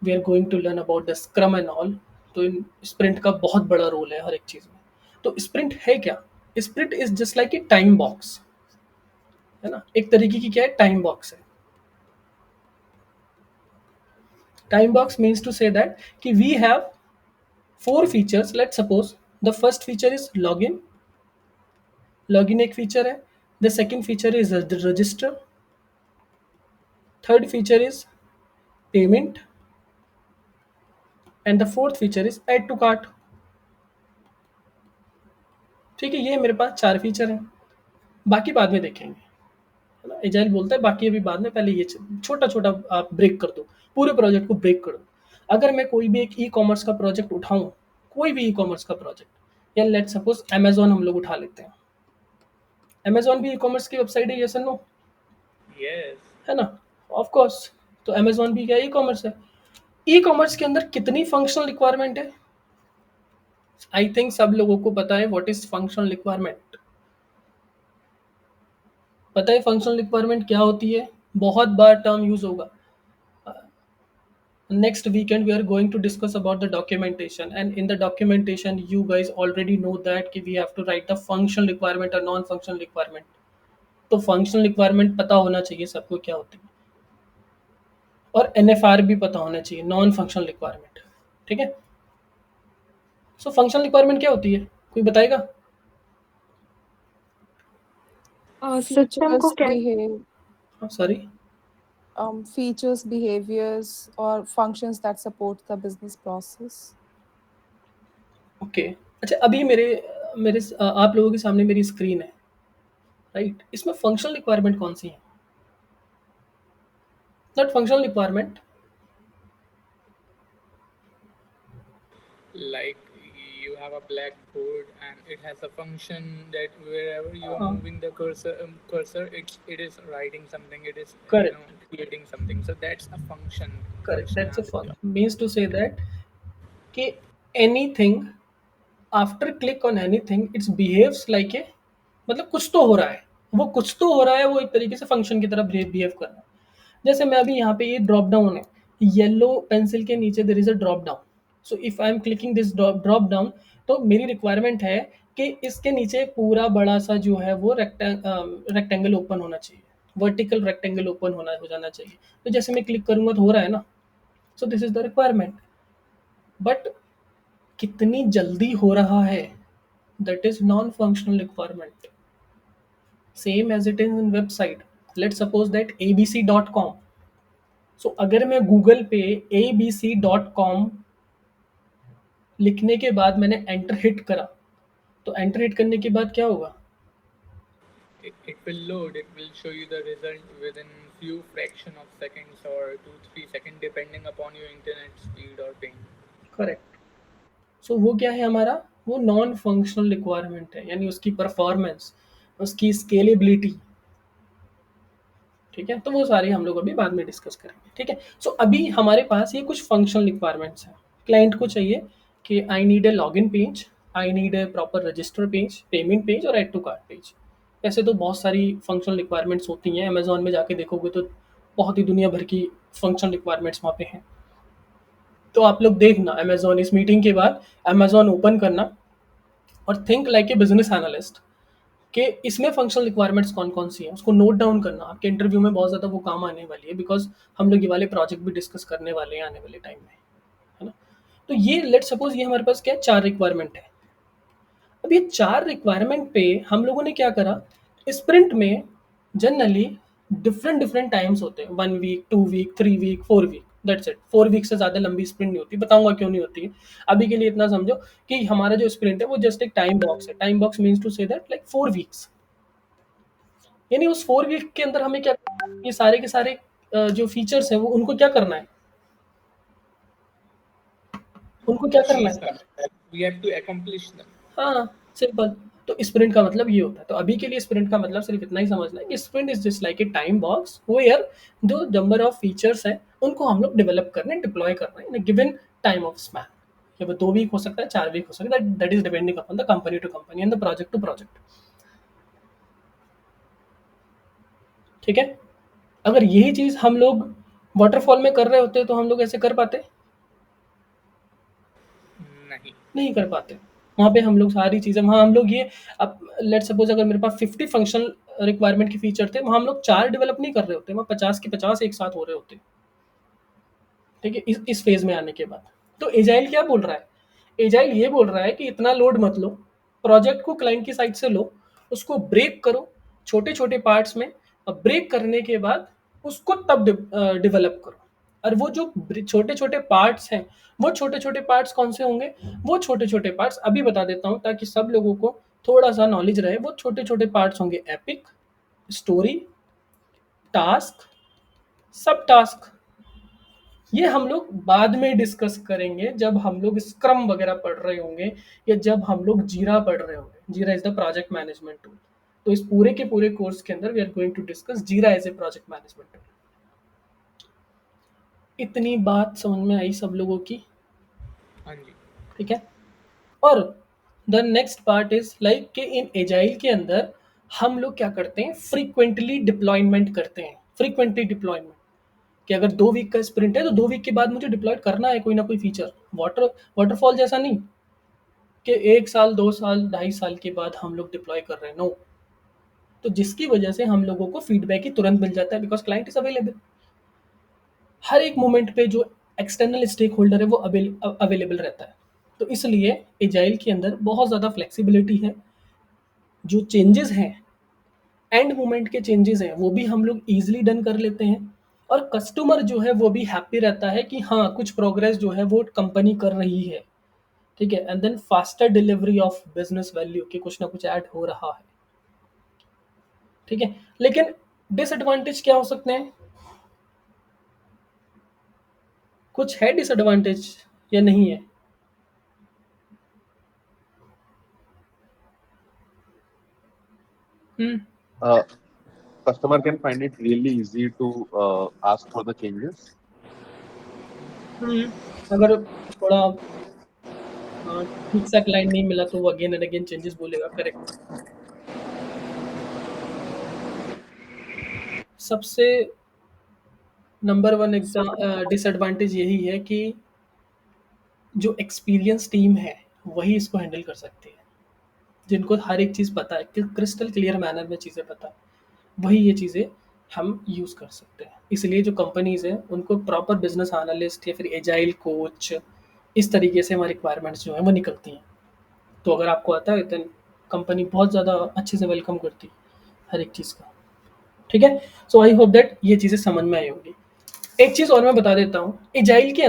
we are going to learn about the scrum and all. तो इन स्प्रिंट का बहुत बड़ा रोल है हर एक चीज़ में। तो स्प्रिंट है क्या? Sprint is just like a time box, है ना? एक तरीके की क्या है? टाइम बॉक्स है। Time box means to say that कि we have 4 features. Let suppose the first feature is login. Login एक फीचर है। The second feature is register. Third feature is payment, and the fourth feature is add to cart. ठीक है, ये मेरे पास 4 फीचर हैं, बाकी बाद में देखेंगे, है ना? एजाइल बोलता है बाकी अभी बाद में, पहले ये छोटा छोटा आप ब्रेक कर दो, पूरे प्रोजेक्ट को ब्रेक कर दो। अगर मैं कोई भी एक ई कॉमर्स का प्रोजेक्ट उठाऊं, कोई भी ई कॉमर्स का प्रोजेक्ट, या लेट सपोज अमेजोन हम लोग उठा लेते हैं। अमेजोन भी ई कॉमर्स की वेबसाइट है, यस और नो? Yes. है ना? Of course. तो अमेजोन भी क्या ई कॉमर्स है? ई कॉमर्स के अंदर कितनी फंक्शनल रिक्वायरमेंट है? आई थिंक सब लोगों को पता है व्हाट इज फंक्शनल रिक्वायरमेंट। पता है फंक्शनल रिक्वायरमेंट क्या होती है? बहुत बार टर्म यूज होगा। Next weekend we are going to discuss about the documentation, and in the documentation you guys already know that कि we have to write the functional requirement और non functional requirement। तो functional requirement पता होना चाहिए सबको क्या होती है, और NFR भी पता होना चाहिए, नॉन फंक्शनल रिक्वायरमेंट। ठीक है? सो फंक्शनल रिक्वायरमेंट क्या होती है, कोई बताएगा? सिस्टम को फीचर्स क्या behave sorry, features, behaviors, or functions that support the business process. Okay. अच्छा, अभी मेरे मेरे आप लोगों के सामने मेरी स्क्रीन है, राइट? इसमें फंक्शनल रिक्वायरमेंट कौन सी है? Not functional requirement, Like you have a blackboard and it has a function that wherever you are हाँ, moving the cursor, it is writing something. It is correct creating something. So that's a function. Correct, that's a Functionality. Means to say that कि anything after click on anything it's behaves like a, मतलब कुछ तो हो रहा है, वो कुछ तो हो रहा है, वो एक तरीके से फंक्शन की तरह बिहेव कर रहा है। जैसे मैं अभी यहाँ पे, ये ड्रॉप डाउन है, येलो पेंसिल के नीचे there is a drop down. So if I am clicking this drop down, तो मेरी रिक्वायरमेंट है कि इसके नीचे पूरा बड़ा सा जो है वो रेक्टेंगल ओपन होना चाहिए, वर्टिकल रेक्टेंगल ओपन हो जाना चाहिए। तो जैसे मैं क्लिक करूंगा तो हो रहा है ना। So this is the requirement, but कितनी जल्दी हो रहा है, that is non functional requirement. Same as it is in website. Let suppose that abc.com। So अगर मैं गूगल पे abc.com लिखने के बाद मैंने एंटर हिट करा, तो एंटर हिट करने के बाद क्या होगा? It will load. It will show you the result within few fraction of seconds or 2-3 seconds depending upon your internet speed or ping. Correct. So वो क्या है हमारा? वो नॉन फंक्शनल रिक्वायरमेंट है, यानी उसकी परफॉर्मेंस, उसकी स्केलेबिलिटी। ठीक है? तो वो सारी हम लोग अभी बाद में डिस्कस करेंगे। ठीक है? सो अभी हमारे पास ये कुछ फंक्शनल रिक्वायरमेंट्स हैं। क्लाइंट को चाहिए कि I need a login page, I need a proper register page, payment page और ऐड टू कार्ट पेज। ऐसे तो बहुत सारी फंक्शनल रिक्वायरमेंट्स होती हैं, अमेज़न में जाके देखोगे तो बहुत ही दुनिया भर की फंक्शनल रिक्वायरमेंट्स वहाँ पे हैं। तो आप लोग देखना अमेज़न, इस मीटिंग के बाद अमेज़न ओपन करना और think like a business analyst कि इसमें फंक्शनल रिक्वायरमेंट्स कौन-कौन सी हैं, उसको नोट डाउन करना। आपके इंटरव्यू में बहुत ज़्यादा वो काम आने वाली है, बिकॉज़ हम लोग ये वाले प्रोजेक्ट भी डिस्कस करने वाले हैं आने वाले टाइम में, है ना? तो ये लेट्स सपोज़ ये हमारे पास क्या है, 4 रिक्वायरमेंट है। अब ये 4 रिक्वायरमेंट पे हम लोगों ने क्या करा, स्प्रिंट में जनरली डिफरेंट टाइम्स होते हैं, 1 week, 2 week, 3 week, 4 week, that's it. 4 week से ज़्यादा लंबी स्प्रिंट नहीं होती, बताऊँगा क्यों नहीं होती है। अभी के लिए इतना समझो कि हमारा जो स्प्रिंट है वो जस्ट एक टाइम बॉक्स है। Time box means to say that like 4 weeks, यानी उस 4 वीक के अंदर हमें क्या, ये सारे के सारे जो फीचर्स हैं वो उनको क्या करना है, उनको क्या करना achieve है? them. We have to accomplish them. हाँ, सिंपल। तो स्प्रिंट का मतलब ये होता है। तो अभी के लिए स्प्रिंट का मतलब सिर्फ इतना ही समझना है कि sprint is just like a time box where जो नंबर ऑफ फीचर्स हैं उनको हम लोग डेवलप करने, डिप्लॉय कर रहे हैं in a given time of span. ये वो 2 वीक हो सकता है, 4 वीक हो सकता है, that is depending upon the company to company and the project to project. ठीक है? अगर यही चीज़ हम लोग वाटरफॉल में कर रहे होते तो हम लोग ऐसे कर पाते? नहीं। नहीं कर पाते। वहाँ पे हम लोग सारी चीज़ें, वहाँ हम लोग ये, अब लेट्स सपोज़ अगर मेरे पास 50 फंक्शनल रिक्वायरमेंट के फीचर थे, वहाँ हम लोग 4 डेवलप नहीं कर रहे होते, वहाँ 50 के 50 एक साथ हो रहे होते। ठीक है? इस फ़ेज़ में आने के बाद। तो एजाइल क्या बोल रहा है? एजाइल ये बोल रहा है कि इतना लोड मत लो, प्रोजेक्ट को क्लाइंट की साइड से लो, उसको ब्रेक करो छोटे-छोटे पार्ट्स में, और ब्रेक करने के बाद उसको तब डेवलप करो। और वो जो छोटे-छोटे पार्ट्स हैं, वो छोटे-छोटे पार्ट्स कौन से होंगे? वो छोटे-छोटे पार्ट्स अभी बता देता हूँ ताकि सब लोगों को थोड़ा-सा नॉलेज रहे। वो छोटे-छोटे पार्ट्स होंगे एपिक, स्टोरी, टास्क, सब टास्क। ये हम लोग बाद में डिस्कस करेंगे जब हम लोग स्क्रम वगैरह पढ़ रहे होंगे, या जब हम लोग जीरा पढ़ रहे होंगे। Jira is the project management tool. तो इस पूरे के पूरे कोर्स के अंदर we are going to discuss Jira as a project management tool. इतनी बात समझ में आई सब लोगों की? हाँ जी। ठीक है। और the next part is like कि इन एजाइल के अंदर हम लोग क्या करते हैं, फ्रीक्वेंटली डिप्लॉयमेंट करते हैं। फ्रीक्वेंटली डिप्लॉयमेंट कि अगर 2 वीक का स्प्रिंट है तो 2 वीक के बाद मुझे डिप्लॉय करना है कोई ना कोई फीचर। वाटरफॉल जैसा नहीं कि 1 साल, 2 साल, 2.5 साल के बाद हम लोग डिप्लॉय कर रहे हैं, नो। तो जिसकी वजह से हम लोगों को फीडबैक ही तुरंत मिल जाता है, बिकॉज क्लाइंट इज अवेलेबल। हर एक मोमेंट पे जो एक्सटर्नल स्टेक होल्डर है वो अवेलेबल रहता है। तो इसलिए एजाइल के अंदर बहुत ज़्यादा फ्लेक्सिबिलिटी है। जो चेंजेस हैं, एंड मोमेंट के चेंजेस हैं, वो भी हम लोग ईजिली डन कर लेते हैं। और कस्टमर जो है वो भी हैप्पी रहता है कि हाँ, कुछ प्रोग्रेस जो है वो कंपनी कर रही है। ठीक है? And then faster delivery of business value, कि कुछ ना कुछ ऐड हो रहा है। ठीक है? लेकिन डिसएडवांटेज क्या हो सकते हैं? कुछ है डिसएडवांटेज या नहीं है? हम्म Uh, Customer can find it really easy to ask for the changes. अगर थोड़ा ठीक सा क्लाइंट नहीं मिला तो वो अगेन एंड अगेन चेंजेस बोलेगा, करेक्ट। सबसे नंबर 1 डिसएडवांटेज यही है कि जो एक्सपीरियंस टीम है वही इसको हैंडल कर सकती है, जिनको हर एक चीज़ पता है, कि क्रिस्टल क्लियर मैनर में चीज़ें पता है, वही ये चीज़ें हम यूज़ कर सकते हैं। इसलिए जो कंपनीज़ हैं उनको प्रॉपर बिजनेस एनालिस्ट या फिर एजाइल कोच, इस तरीके से हमारी रिक्वायरमेंट्स जो हैं वो निकलती हैं। तो अगर आपको आता है तो कंपनी बहुत ज़्यादा अच्छे से वेलकम करती है हर एक चीज़ का। ठीक है? सो आई होप दैट ये चीज़ें समझ में आई होगी। एक चीज़ और मैं बता देता हूँ, एजाइल के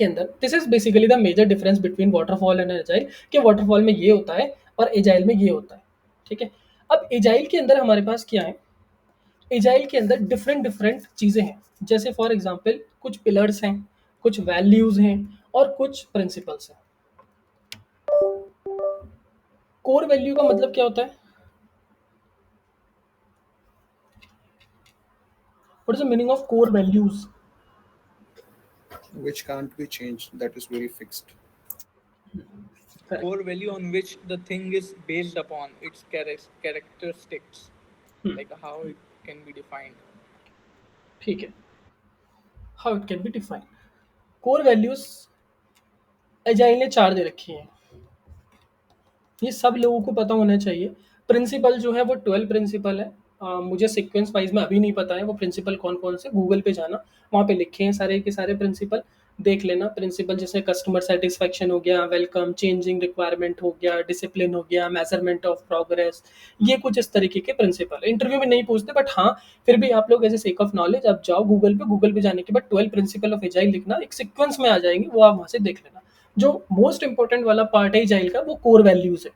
अंदर this is basically the major difference between waterfall and agile, कि वाटरफॉल में ये होता है और एजाइल में ये होता है। ठीक है? अब एजाइल के अंदर हमारे पास क्या है, एजाइल के अंदर डिफरेंट चीज़ें हैं। जैसे फॉर एग्जांपल कुछ पिलर्स हैं, कुछ वैल्यूज़ हैं और कुछ प्रिंसिपल्स हैं। कोर वैल्यू का मतलब क्या होता है? What is the meaning of core values? Which can't be changed, that is very fixed. Correct. core value on which the thing is based upon, its characteristics, like how it can be defined. ठीक है, how it can be defined. Core values agile ने 4 दे रखी हैं. ये सब लोगों को पता होना चाहिए. प्रिंसिपल जो है वो 12 प्रिंसिपल है. मुझे सीक्वेंस वाइज में अभी नहीं पता है वो प्रिंसिपल कौन कौन से. गूगल पे जाना, वहाँ पे लिखे हैं सारे के सारे प्रिंसिपल, देख लेना. प्रिंसिपल जैसे कस्टमर सेटिस्फेक्शन हो गया, वेलकम, चेंजिंग रिक्वायरमेंट हो गया, डिसिप्लिन हो गया, मेजरमेंट ऑफ प्रोग्रेस, ये कुछ इस तरीके के प्रिंसिपल. इंटरव्यू में नहीं पूछते, बट हाँ फिर भी आप लोग as a sake of knowledge आप जाओ गूगल पे. गूगल पे जाने के बाद 12 प्रिंसिपल ऑफ एजाइल लिखना, एक सीक्वेंस में आ जाएंगे, वो आप वहाँ से देख लेना. जो मोस्ट इंपॉर्टेंट वाला पार्ट है एजाइल का वो कोर वैल्यूज है.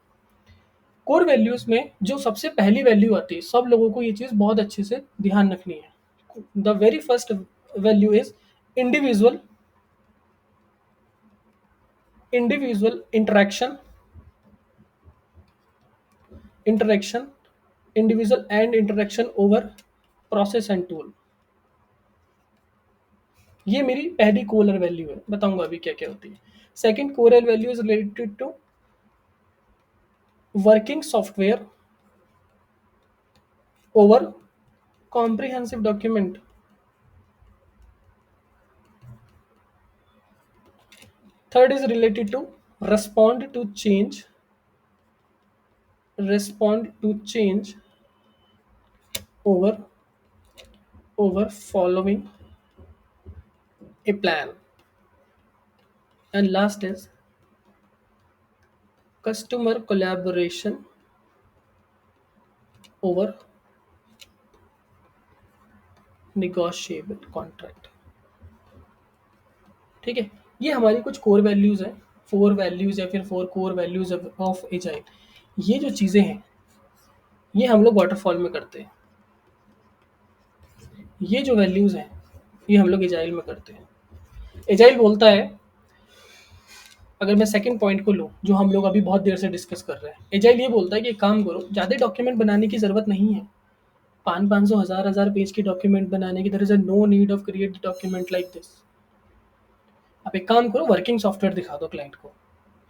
कोर वैल्यूज में जो सबसे पहली वैल्यू आती है, सब लोगों को ये चीज बहुत अच्छे से ध्यान रखनी है. The very first value is individual interaction, individual and interaction over process and tool. ये मेरी पहली कोर वैल्यू है. बताऊंगा अभी क्या क्या होती है. Second core value is related to working software over comprehensive document. Third is related to respond to change over following a plan. And last is customer collaboration over negotiable contract. ठीक है, ये हमारी कुछ कोर वैल्यूज हैं. 4 वैल्यूज या फिर 4 कोर वैल्यूज ऑफ एजाइल. ये जो चीजें हैं ये हम लोग वाटरफॉल में करते हैं. ये जो वैल्यूज हैं ये हम लोग एजाइल में करते हैं. एजाइल बोलता है, अगर मैं सेकंड पॉइंट को लूँ जो हम लोग अभी बहुत देर से डिस्कस कर रहे हैं, एजाइल ये बोलता है कि एक काम करो, ज़्यादा डॉक्यूमेंट बनाने की ज़रूरत नहीं है. 500 1000 पेज की डॉक्यूमेंट बनाने की, there is a no need of create document like this. आप एक काम करो, वर्किंग सॉफ्टवेयर दिखा दो क्लाइंट को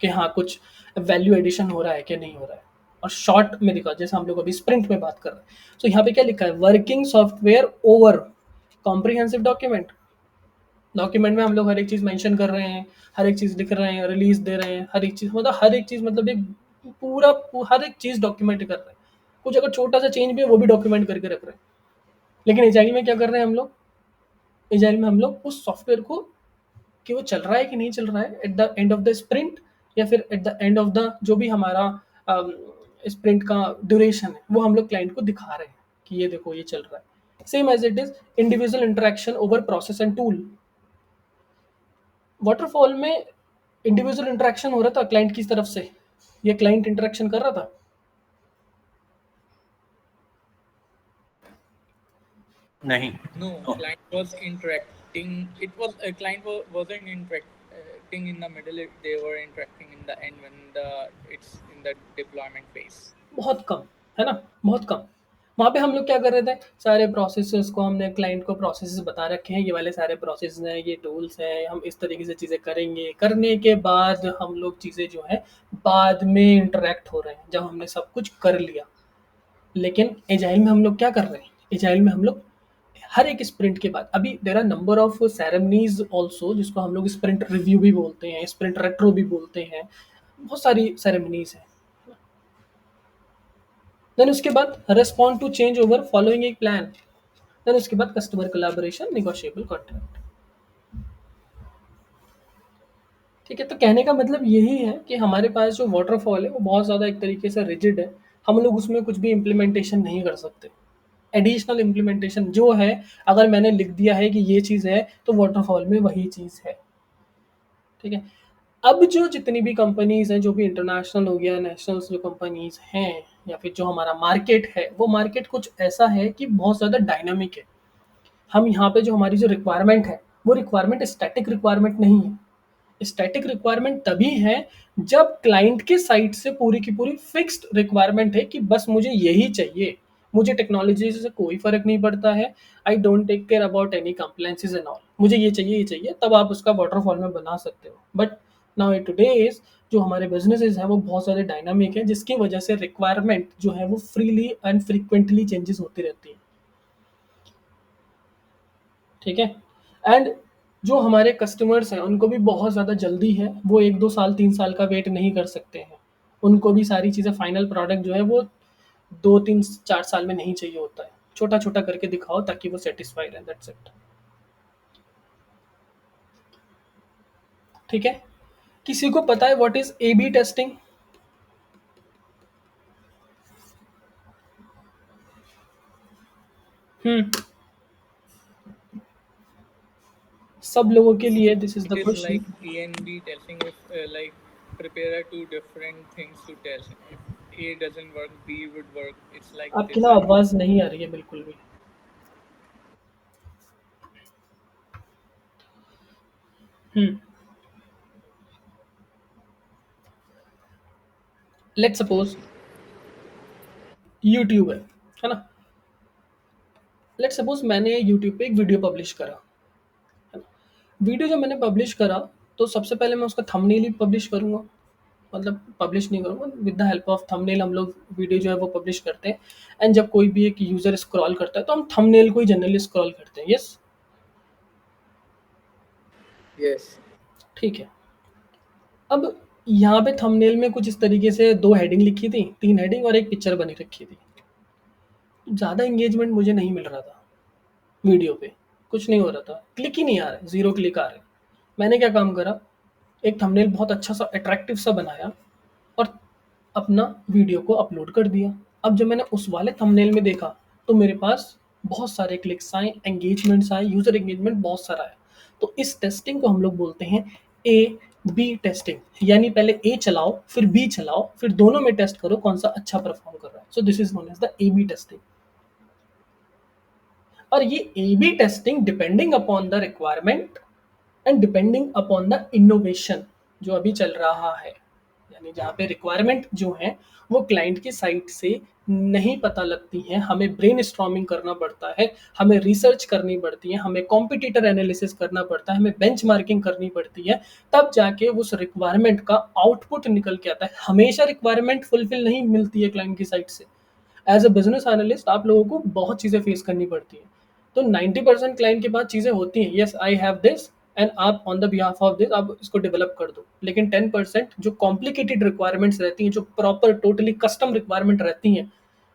कि हाँ कुछ वैल्यू एडिशन हो रहा है कि नहीं हो रहा है, और शॉर्ट में दिखा, जैसे हम लोग अभी स्प्रिंट में बात कर रहे हैं. तो यहाँ पे क्या लिखा है, working software over comprehensive document. Document में हम लोग हर एक चीज़ मेंशन कर रहे हैं, हर एक चीज़ लिख रहे हैं, रिलीज दे रहे हैं, हर एक चीज़ मतलब एक पूरा हर एक चीज़ डॉक्यूमेंट कर रहे हैं. कुछ अगर छोटा सा चेंज भी है वो भी डॉक्यूमेंट करके रख रहे हैं. लेकिन एजाइल में क्या कर रहे हैं हम लोग, एजाइल में हम लोग उस सॉफ्टवेयर को कि वो चल रहा है कि नहीं चल रहा है eight the end of the sprint, या फिर eight the end of the जो भी हमारा स्प्रिंट का ड्यूरेशन है, वो हम लोग क्लाइंट को दिखा रहे हैं कि ये देखो ये चल रहा है. Same as it is individual interaction over process and tool. Waterfall में इंडिविजुअल इंटरेक्शन हो रहा था क्लाइंट की तरफ से, ये क्लाइंट इंटरेक्शन कर रहा था. नहीं. No, client was interacting. It was a client wasn't interacting in the middle. They were interacting in the end when it's in the deployment phase. बहुत कम है ना, बहुत कम. वहाँ पे हम लोग क्या कर रहे थे, सारे प्रोसेसेस को हमने क्लाइंट को प्रोसेसेस बता रखे हैं, ये वाले सारे प्रोसेस हैं, ये टूल्स हैं, हम इस तरीके से चीज़ें करेंगे. करने के बाद हम लोग चीज़ें जो है बाद में इंटरेक्ट हो रहे हैं जब हमने सब कुछ कर लिया. लेकिन एजाइल में हम लोग क्या कर रहे हैं, एजाइल में हम लोग हर एक स्प्रिंट के बाद, अभी there are number of ceremonies also, जिसको हम लोग स्प्रिंट रिव्यू भी बोलते हैं, स्प्रिंट रेट्रो भी बोलते हैं, बहुत सारी सेरेमनीज हैं. देन उसके बाद respond to change over following एक प्लान. देन उसके बाद कस्टमर कोलैबोरेशन, नेगोशिएबल कॉन्ट्रैक्ट. ठीक है, तो कहने का मतलब यही है कि हमारे पास जो वाटरफॉल है वो बहुत ज़्यादा एक तरीके से रिजिड है. हम लोग उसमें कुछ भी इम्प्लीमेंटेशन नहीं कर सकते. एडिशनल इम्प्लीमेंटेशन जो है, अगर मैंने लिख दिया है कि ये चीज़ है तो वाटरफॉल में वही चीज़ है. ठीक है, अब जो जितनी भी कंपनीज हैं, जो भी इंटरनेशनल हो गया, नेशनल जो कंपनीज हैं, या फिर जो हमारा मार्केट है, वो मार्केट कुछ ऐसा है कि बहुत ज़्यादा डायनामिक है. हम यहाँ पे जो हमारी जो रिक्वायरमेंट है वो रिक्वायरमेंट स्टैटिक रिक्वायरमेंट नहीं है. स्टैटिक रिक्वायरमेंट तभी है जब क्लाइंट के साइड से पूरी की पूरी फिक्स्ड रिक्वायरमेंट है कि बस मुझे यही चाहिए, मुझे टेक्नोलॉजी से कोई फर्क नहीं पड़ता है, I don't take care about any compliances and all, मुझे ये चाहिए, तब आप उसका वाटरफॉल में बना सकते हो. बट नाउ टुडेज जो हमारे बिजनेसेस हैं वो बहुत ज़्यादा डायनामिक है, जिसकी वजह से रिक्वायरमेंट जो है वो फ्रीली एंड फ्रीक्वेंटली चेंजेस होती रहती है। ठीक है। एंड जो हमारे कस्टमर्स हैं उनको भी बहुत ज़्यादा जल्दी है, वो 1-2 साल 3 साल का वेट नहीं कर सकते हैं। उनको भी सारी चीज़ें फाइनल प्रोडक्ट जो है वो 2-3-4 साल में नहीं चाहिए होता है। छोटा छोटा करके दिखाओ ताकि वो सेटिस्फाई रहे, दैट्स इट। ठीक है। किसी को पता है what is A B testing? सब लोगों के लिए this is It the is question. like A and B testing. If like prepare two different things to test. If A doesn't work, B would work. It's like आपकी this, ना I think. आवाज नहीं आ रही है बिल्कुल भी। लेट्स सपोज यूट्यूब है ना। लेट्स सपोज मैंने यूट्यूब पे एक वीडियो पब्लिश करा, है ना। वीडियो जब मैंने पब्लिश करा तो सबसे पहले मैं उसका थंबनेल ही पब्लिश करूंगा, मतलब पब्लिश नहीं करूंगा, with the help of thumbnail हम लोग वीडियो जो है वो पब्लिश करते हैं। एंड जब कोई भी एक यूजर स्क्रॉल करता है तो हम थंबनेल को ही जनरली स्क्रॉल करते हैं। Yes, Yes. ठीक है। अब यहाँ पे थंबनेल में कुछ इस तरीके से 2 हेडिंग लिखी थी, 3 हेडिंग और एक पिक्चर बनी रखी थी। ज़्यादा एंगेजमेंट मुझे नहीं मिल रहा था वीडियो पे, कुछ नहीं हो रहा था, क्लिक ही नहीं आ रहे, 0 क्लिक आ रहे। मैंने क्या काम करा, एक थंबनेल बहुत अच्छा सा अट्रैक्टिव सा बनाया और अपना वीडियो को अपलोड कर दिया। अब जब मैंने उस वाले थंबनेल में देखा तो मेरे पास बहुत सारे क्लिक्स आए, एंगेजमेंट्स आए, यूज़र एंगेजमेंट बहुत सारा आया। तो इस टेस्टिंग को हम लोग बोलते हैं ए बी टेस्टिंग, यानी पहले ए चलाओ फिर बी चलाओ, फिर दोनों में टेस्ट करो कौन सा अच्छा परफॉर्म कर रहा है। So this is known as the A B testing. और ये A B testing depending upon the requirement and depending upon the innovation जो अभी चल रहा है, यानी जहाँ पे रिक्वायरमेंट जो है वो क्लाइंट की साइट से नहीं पता लगती है, हमें ब्रेन स्ट्रॉमिंग करना पड़ता है, हमें रिसर्च करनी पड़ती है, हमें कॉम्पिटिटर एनालिसिस करना पड़ता है, हमें बेंचमार्किंग करनी पड़ती है, तब जाके उस रिक्वायरमेंट का आउटपुट निकल के आता है। हमेशा रिक्वायरमेंट फुलफिल नहीं मिलती है क्लाइंट की साइट से। एज अ बिजनेस एनालिस्ट आप लोगों को बहुत चीज़ें फेस करनी पड़ती हैं। तो 90% क्लाइंट के पास चीज़ें होती हैं, yes I have this and आप on the behalf of this आप इसको डेवलप कर दो। लेकिन 10% जो कॉम्प्लिकेटेड रिक्वायरमेंट्स रहती हैं, जो प्रॉपर टोटली कस्टम रिक्वायरमेंट रहती हैं,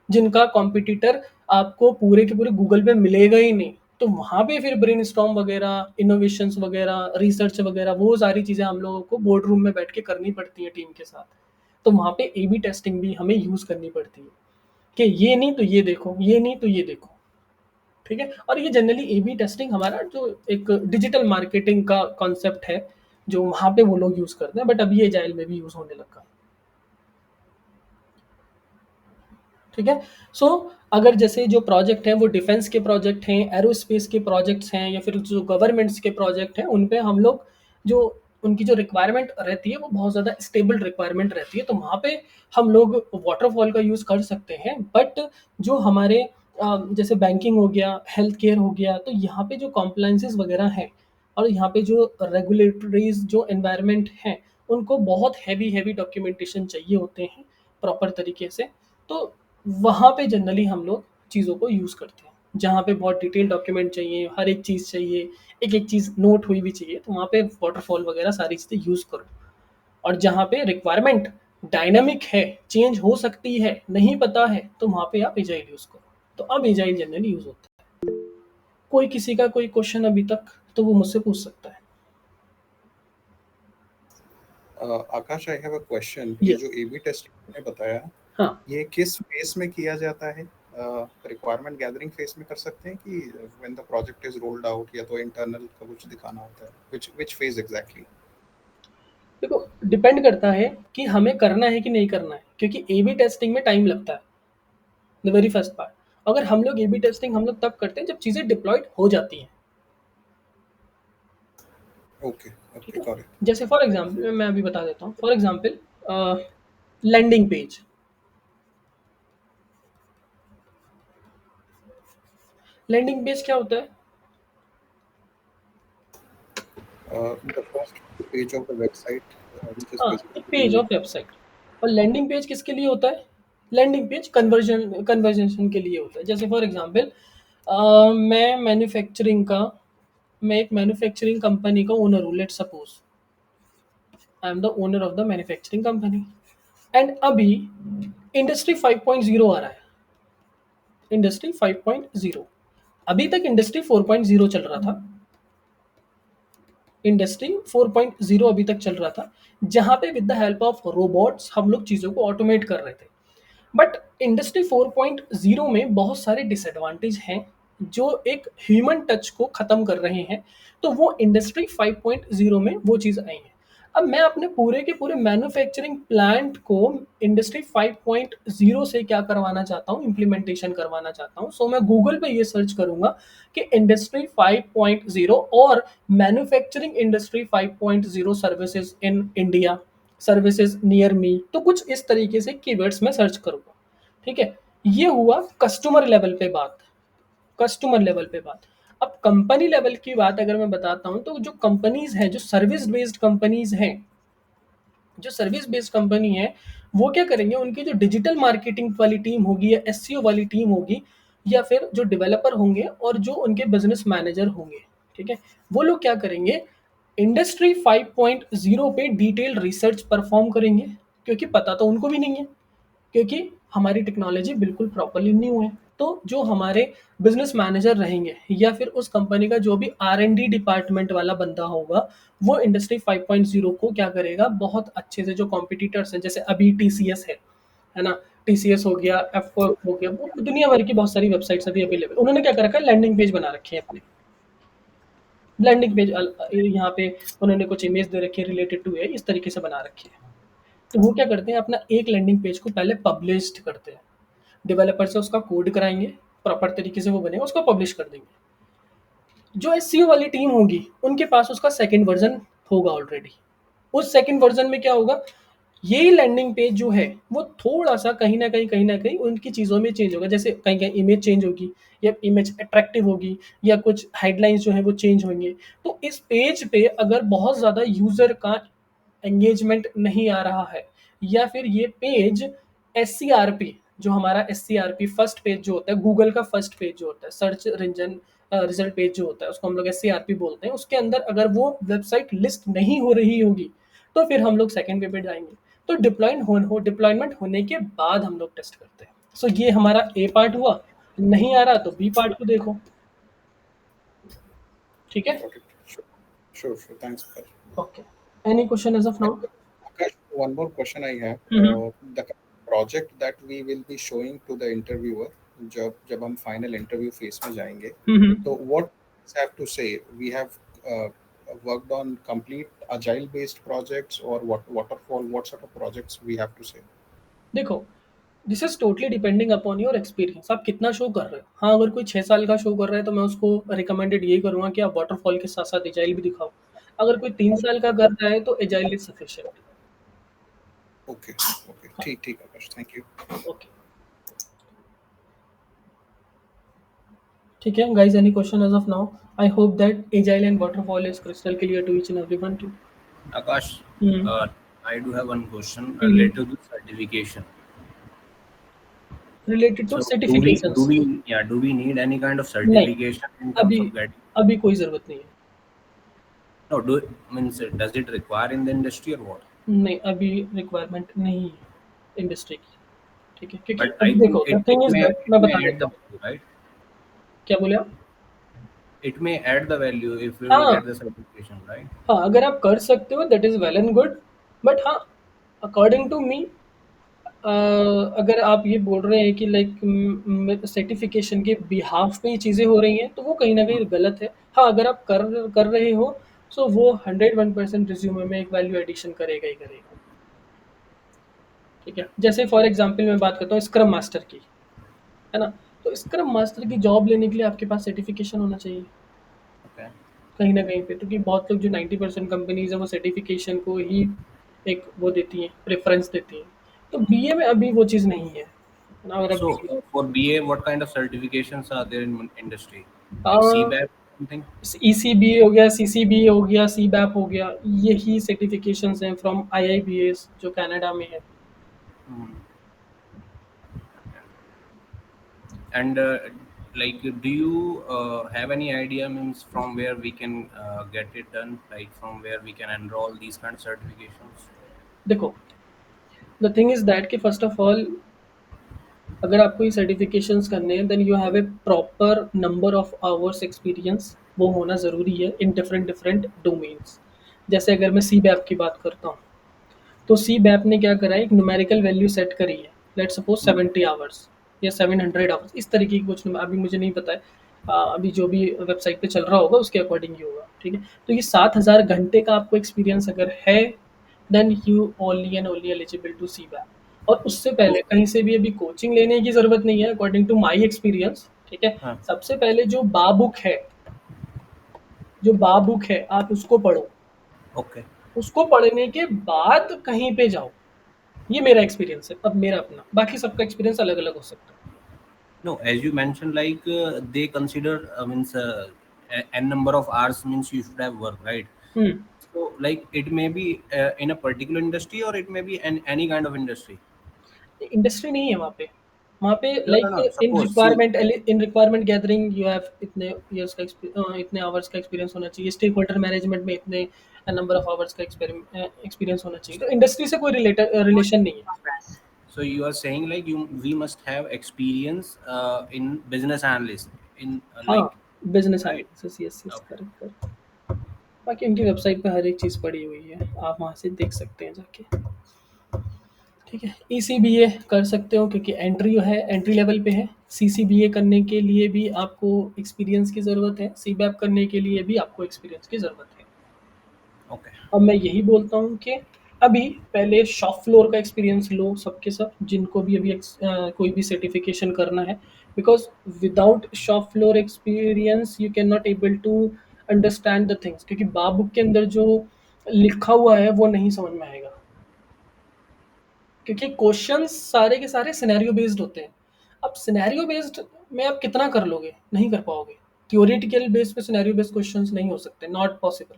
जिनका कॉम्पिटिटर आपको पूरे के पूरे गूगल पे मिलेगा ही नहीं, तो वहाँ पे फिर ब्रेन स्टॉर्म वगैरह, इनोवेशंस वगैरह, रिसर्च वगैरह, वो सारी चीज़ें हम लोगों को बोर्ड रूम में बैठ के करनी पड़ती हैं टीम के साथ। तो वहाँ पे ए बी टेस्टिंग भी हमें यूज़ करनी पड़ती है कि ये नहीं तो ये देखो, ये नहीं तो ये देखो। ठीक है। और ये जनरली ए बी टेस्टिंग हमारा जो एक डिजिटल मार्केटिंग का कॉन्सेप्ट है, जो वहाँ पे वो लोग यूज़ करते हैं, बट अभी एजाइल में भी यूज़ होने लगा है। ठीक है। सो अगर जैसे जो प्रोजेक्ट हैं वो डिफेंस के प्रोजेक्ट हैं, एरोस्पेस के प्रोजेक्ट्स हैं, या फिर जो गवर्नमेंट्स के प्रोजेक्ट हैं, उन पे हम लोग जो उनकी जो रिक्वायरमेंट रहती है वो बहुत ज़्यादा स्टेबल रिक्वायरमेंट रहती है, तो वहाँ पे हम लोग वाटरफॉल का यूज़ कर सकते हैं। बट जो हमारे जैसे बैंकिंग हो गया, हेल्थ केयर हो गया, तो यहाँ पे जो कॉम्प्लाइंसेस वगैरह हैं और यहाँ पे जो रेगुलेटरीज जो एनवायरनमेंट हैं, उनको बहुत हैवी हैवी डॉक्यूमेंटेशन चाहिए होते हैं प्रॉपर तरीके से। तो वहाँ पे जनरली हम लोग चीज़ों को यूज़ करते हैं, जहाँ पे बहुत डिटेल डॉक्यूमेंट चाहिए, हर एक चीज़ चाहिए, एक एक चीज़ नोट हुई भी चाहिए, तो वहाँ पे वाटरफॉल वगैरह सारी चीज़ें यूज़ करो। और जहाँ पे रिक्वायरमेंट डायनामिक है, चेंज हो सकती है, नहीं पता है, तो वहाँ पे आप एजाइल यूज़ करो। तो अब एजाइल जनरली यूज़ होता है। कोई किसी का कोई क्वेश्चन अभी तक तो वो मुझसे पूछ सकता है। आकाश, आई हैव अ क्वेश्चन। ये यस। जो ए बी टेस्टिंग ने बताया, हाँ, ये किस फेस में किया जाता है? रिक्वायरमेंट गैदरिंग फेस में कर सकते हैं कि when the project is rolled out, या तो इंटरनल का कुछ दिखाना होता है? Which phase exactly? देखो डिपेंड करता है कि हमें करना है कि नहीं करना है, क्योंकि ए बी टेस्टिंग में टाइम लगता है, द वेरी फर्स्ट पार्ट। अगर हम लोग ए बी टेस्टिंग हम लोग तब करते हैं जब चीज़ें डिप्लॉयड हो जाती हैं। ओके, ठीक ओके, है। Got it. जैसे फॉर एग्जाम्पल मैं अभी बता देता हूँ, for example landing page. Landing page क्या होता है? The first page of the website, which is हाँ, एक पेज basically ऑफ वेबसाइट। और लैंडिंग पेज किसके लिए होता है? लैंडिंग पेज कन्वर्जन के लिए होता है। जैसे फॉर एग्जांपल मैं एक मैन्युफैक्चरिंग कंपनी का ओनर हूँ, let's suppose I am the owner of the manufacturing company, and अभी इंडस्ट्री 5.0 आ रहा है। इंडस्ट्री 5.0, अभी तक इंडस्ट्री 4.0 चल रहा था। इंडस्ट्री 4.0 अभी तक चल रहा था, जहां पे with the help of robots हम लोग चीज़ों को ऑटोमेट कर रहे थे। बट इंडस्ट्री 4.0 में बहुत सारे डिसएडवांटेज हैं जो एक ह्यूमन टच को ख़त्म कर रहे हैं, तो वो इंडस्ट्री 5.0 में वो चीज़ आई है। अब मैं अपने पूरे के पूरे मैन्युफैक्चरिंग प्लांट को इंडस्ट्री 5.0 से क्या करवाना चाहता हूँ, इम्प्लीमेंटेशन करवाना चाहता हूँ। सो मैं गूगल पे ये सर्च करूंगा कि इंडस्ट्री 5.0 और manufacturing industry 5.0 services in India, services near me, तो कुछ इस तरीके से कीवर्ड्स में सर्च करूंगा। ठीक है, ये हुआ कस्टमर लेवल पे बात। कस्टमर लेवल पे बात। अब कंपनी लेवल की बात अगर मैं बताता हूं, तो जो कंपनीज हैं, जो सर्विस बेस्ड कंपनीज हैं, जो सर्विस बेस्ड कंपनी है, वो क्या करेंगे, उनकी जो डिजिटल मार्केटिंग वाली टीम होगी या एसईओ वाली टीम होगी, या फिर जो डेवलपर होंगे और जो उनके बिजनेस मैनेजर होंगे, ठीक है, वो लोग क्या करेंगे, इंडस्ट्री 5.0 पे डिटेल रिसर्च परफॉर्म करेंगे, क्योंकि पता तो उनको भी नहीं है, क्योंकि हमारी टेक्नोलॉजी बिल्कुल प्रॉपर्ली न्यू है। तो जो हमारे बिजनेस मैनेजर रहेंगे या फिर उस कंपनी का जो भी R&D डिपार्टमेंट वाला बंदा होगा, वो इंडस्ट्री 5.0 को क्या करेगा, बहुत अच्छे से, जो कॉम्पिटिटर्स हैं, जैसे अभी TCS है ना, TCS हो गया, F4 हो गया, वो दुनिया भर की बहुत सारी वेबसाइट्स अभी अवेलेबल, उन्होंने क्या कर रखा है, लैंडिंग पेज बना रखे हैं अपने। लैंडिंग पेज यहाँ पे उन्होंने कुछ इमेज दे रखी है रिलेटेड टू इस तरीके से बना रखी है। तो वो क्या करते हैं, अपना एक लैंडिंग पेज को पहले पब्लिश करते हैं, डेवलपर से उसका कोड कराएंगे, प्रॉपर तरीके से वो बनेगा, उसको पब्लिश कर देंगे। जो एसईओ वाली टीम होगी, उनके पास उसका सेकंड वर्जन होगा ऑलरेडी। उस सेकंड वर्जन में क्या होगा, यही लैंडिंग पेज जो है वो थोड़ा सा कहीं ना कहीं उनकी चीज़ों में चेंज होगा, जैसे कहीं कहीं इमेज चेंज होगी या इमेज अट्रैक्टिव होगी या कुछ हेडलाइंस जो है वो चेंज होंगे। तो इस पेज पे अगर बहुत ज़्यादा यूज़र का एंगेजमेंट नहीं आ रहा है, या फिर ये पेज SCRP, जो हमारा SCRP फर्स्ट पेज जो होता है, गूगल का फर्स्ट पेज जो होता है, सर्च इंजन रिजल्ट पेज जो होता है, उसको हम लोग SCRP बोलते हैं, उसके अंदर अगर वो वेबसाइट लिस्ट नहीं हो रही होगी, तो फिर हम लोग सेकंड पे जाएंगे। तो डिप्लॉयमेंट होने के बाद हम लोग टेस्ट करते हैं। सो ये हमारा ए पार्ट हुआ, नहीं आ रहा तो बी पार्ट को देखो। ठीक है, Sure. Thanks, Akash. Okay, any question as of now? Akash, one more question I have. The project that we will be showing to the interviewer, जब हम final interview phase में जाएंगे, तो what have to say? We have worked on complete agile based projects or waterfall. What sort of projects we have to say? देखो, this is totally depending upon your experience, आप कितना शो कर रहे हो। हाँ, अगर कोई 6 साल का शो कर रहा है तो मैं उसको रिकमेंडेड यही करूँगा कि आप वाटरफॉल के साथ साथ एजाइल भी दिखाओ। अगर कोई 3 साल का कर रहा है तो एजाइल इज सफिशिएंट। Okay. ठीक आकाश, thank you. ओके, ठीक है guys, any question as of now? I hope that agile and waterfall is crystal clear to each and everyone too. Akash, I do have one question related to certification. Related to So certifications? do we need any kind of certification in terms of getting? अभी कोई जरूरत नहीं है। No, does it require in the industry or what? नहीं, अभी रिक्वायरमेंट नहीं है इंडस्ट्री की। ठीक है, क्योंकि But I अभी देखो, think the thing is that मैं बता add देता the हूँ। value, right? क्या बोले आप? It may add the value if we हाँ, will get the certification, right? हाँ, अगर आप कर सकते हो that is well and good, but हाँ, अकॉर्डिंग टू मी, अगर आप ये बोल रहे हैं कि लाइक सर्टिफिकेशन के बिहाफ पे ये चीज़ें हो रही हैं, तो वो कहीं ना कहीं गलत है। हाँ, अगर आप कर रहे हो, सो वो 101% रिज्यूमे में एक वैल्यू एडिशन करेगा ही करेगा। ठीक है, जैसे फॉर एग्जांपल मैं बात करता हूँ स्क्रम मास्टर की, है ना, तो स्क्रम मास्टर की जॉब लेने के लिए आपके पास सर्टिफिकेशन होना चाहिए Okay. कहीं ना कहीं पे, क्योंकि बहुत लोग जो 90% कंपनीज है वो सर्टिफिकेशन को ही एक वो देती हैं, प्रेफरेंस देती हैं। तो BA में अभी वो चीज़ नहीं है ना। अगर So for BA, what kind of certifications are there in industry? Like CBAP? something? ECBA हो गया, CCBA हो गया, CBAP हो गया, यही सर्टिफिकेशंस हैं फ्रॉम IIBAs जो कनाडा में है। Hmm. And like, do you have any idea, means from where we can get it done, like from where we can enroll these kind of certifications? देखो, द थिंग इज दैट कि फर्स्ट ऑफ ऑल अगर आपको ये सर्टिफिकेशंस करने हैं then you have a proper number of hours experience, वो होना ज़रूरी है इन डिफरेंट डिफरेंट डोमेन्स। जैसे अगर मैं CBAP की बात करता हूँ, तो CBAP ने क्या करा है, एक न्यूमेरिकल वैल्यू सेट करी है, लेट्स सपोज 70 आवर्स या 700 आवर्स, इस तरीके की कुछ अभी मुझे नहीं पता है, अभी जो भी वेबसाइट पे चल रहा होगा उसके अकॉर्डिंग ही होगा, ठीक है। तो ये 7000 घंटे का आपको एक्सपीरियंस अगर है then you only and only eligible to CBAP। और उससे पहले कहीं से भी अभी कोचिंग लेने की ज़रूरत नहीं है अकॉर्डिंग टू माई एक्सपीरियंस, ठीक है। हाँ. सबसे पहले जो बाबुक है आप उसको पढ़ो, Okay. उसको पढ़ने के बाद कहीं पे जाओ, ये मेरा एक्सपीरियंस है। अब मेरा अपना, बाकी सबका एक्सपीरियंस अलग अलग हो सकता है। No, as you mentioned, like they consider means n number of hours means you should have work, right? So like it may be in a particular industry or it may be any kind of industry. Industry नहीं है वहाँ पे No, like no. Suppose, see, in requirement gathering you have इतने इयर्स का इतने आवर्स का एक्सपीरियंस होना चाहिए, स्टेक होल्डर मैनेजमेंट में इतने नंबर ऑफ आवर्स का एक्सपीरियंस होना चाहिए। तो इंडस्ट्री से कोई रिलेशन नहीं है। so you are saying like we must have experience in business analyst in हाँ, like business right? Analysis, yes correct. बाकी उनकी वेबसाइट पे हर एक चीज़ पड़ी हुई है, आप वहाँ से देख सकते हैं जाके, ठीक है। ECBA कर सकते हो क्योंकि एंट्री लेवल पे है। CCBA करने के लिए भी आपको एक्सपीरियंस की ज़रूरत है, CBAP करने के लिए भी आपको एक्सपीरियंस की ज़रूरत है। Okay. अब मैं यही बोलता हूँ कि अभी पहले शॉप फ्लोर का एक्सपीरियंस लो सबके सब, जिनको भी अभी कोई भी सर्टिफिकेशन करना है, because without shop floor experience you can not able to understand the things, क्योंकि बुक के अंदर जो लिखा हुआ है वो नहीं समझ में आएगा, क्योंकि क्वेश्चंस सारे के सारे सिनेरियो बेस्ड होते हैं। अब सिनेरियो बेस्ड में आप कितना कर लोगे, नहीं कर पाओगे। थियोरेटिकल बेस पे सिनेरियो बेस्ड क्वेश्चंस नहीं हो सकते, नॉट पॉसिबल।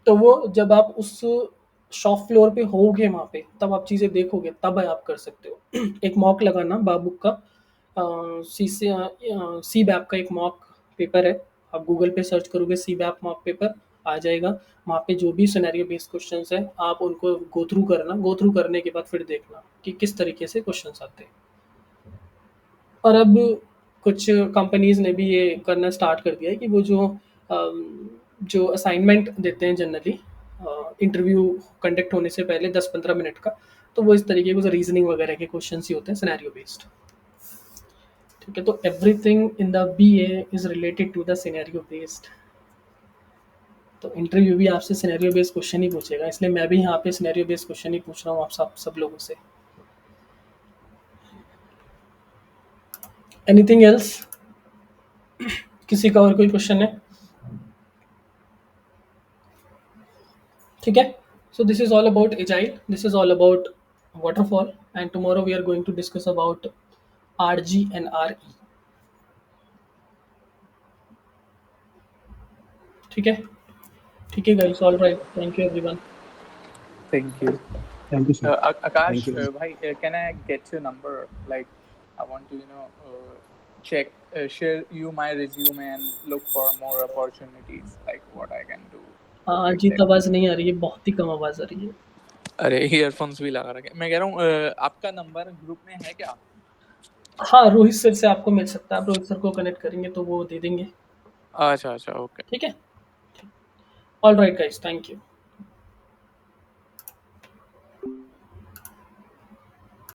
तो वो जब आप उस शॉप फ्लोर पे होगे वहाँ पे, तब आप चीज़ें देखोगे, तब आप कर सकते हो। एक मॉक लगाना बाबुक का, CBAP का एक मॉक पेपर है, आप गूगल पे सर्च करोगे CBAP मॉक पेपर आ जाएगा। वहाँ पे जो भी सिनेरियो बेस्ड क्वेश्चंस हैं आप उनको गो थ्रू करने के बाद फिर देखना कि किस तरीके से क्वेश्चंस आते हैं। और अब कुछ कंपनीज ने भी ये करना स्टार्ट कर दिया है कि वो जो असाइनमेंट देते हैं जनरली इंटरव्यू कंडक्ट होने से पहले 10-15 मिनट का, तो वो इस तरीके के रीजनिंग वगैरह के क्वेश्चंस ही होते हैं सिनेरियो बेस्ड, ठीक है। तो everything in the BA is related to the scenario based. तो इंटरव्यू भी आपसे सिनेरियो बेस्ड क्वेश्चन ही पूछेगा, इसलिए मैं भी यहाँ पे सिनेरियो बेस्ड क्वेश्चन ही पूछ रहा हूँ आप सब लोगों से। एनीथिंग एल्स, किसी का और कोई क्वेश्चन है? ठीक है। So this is all about agile, this is all about waterfall, and tomorrow we are going to discuss about RG and RE, ठीक है guys, all right, thank you everyone. Thank you. Thank you, sir. Akash, Thank you. bhai, can I get your number? Like, I want to, check, share you my resume and look for more opportunities, like what I can do. Ajit आवाज़ नहीं आ रही है, बहुत ही कम आवाज़ आ रही है। अरे ईयरफोन्स भी लगा रखे। मैं कह रहा हूँ आपका नंबर ग्रुप में है क्या? हाँ, रोहित सर से आपको मिल सकता है, आप रोहित सर को कनेक्ट करेंगे तो वो दे देंगे। अच्छा, ओके। ठीक है, all right guys, thank you.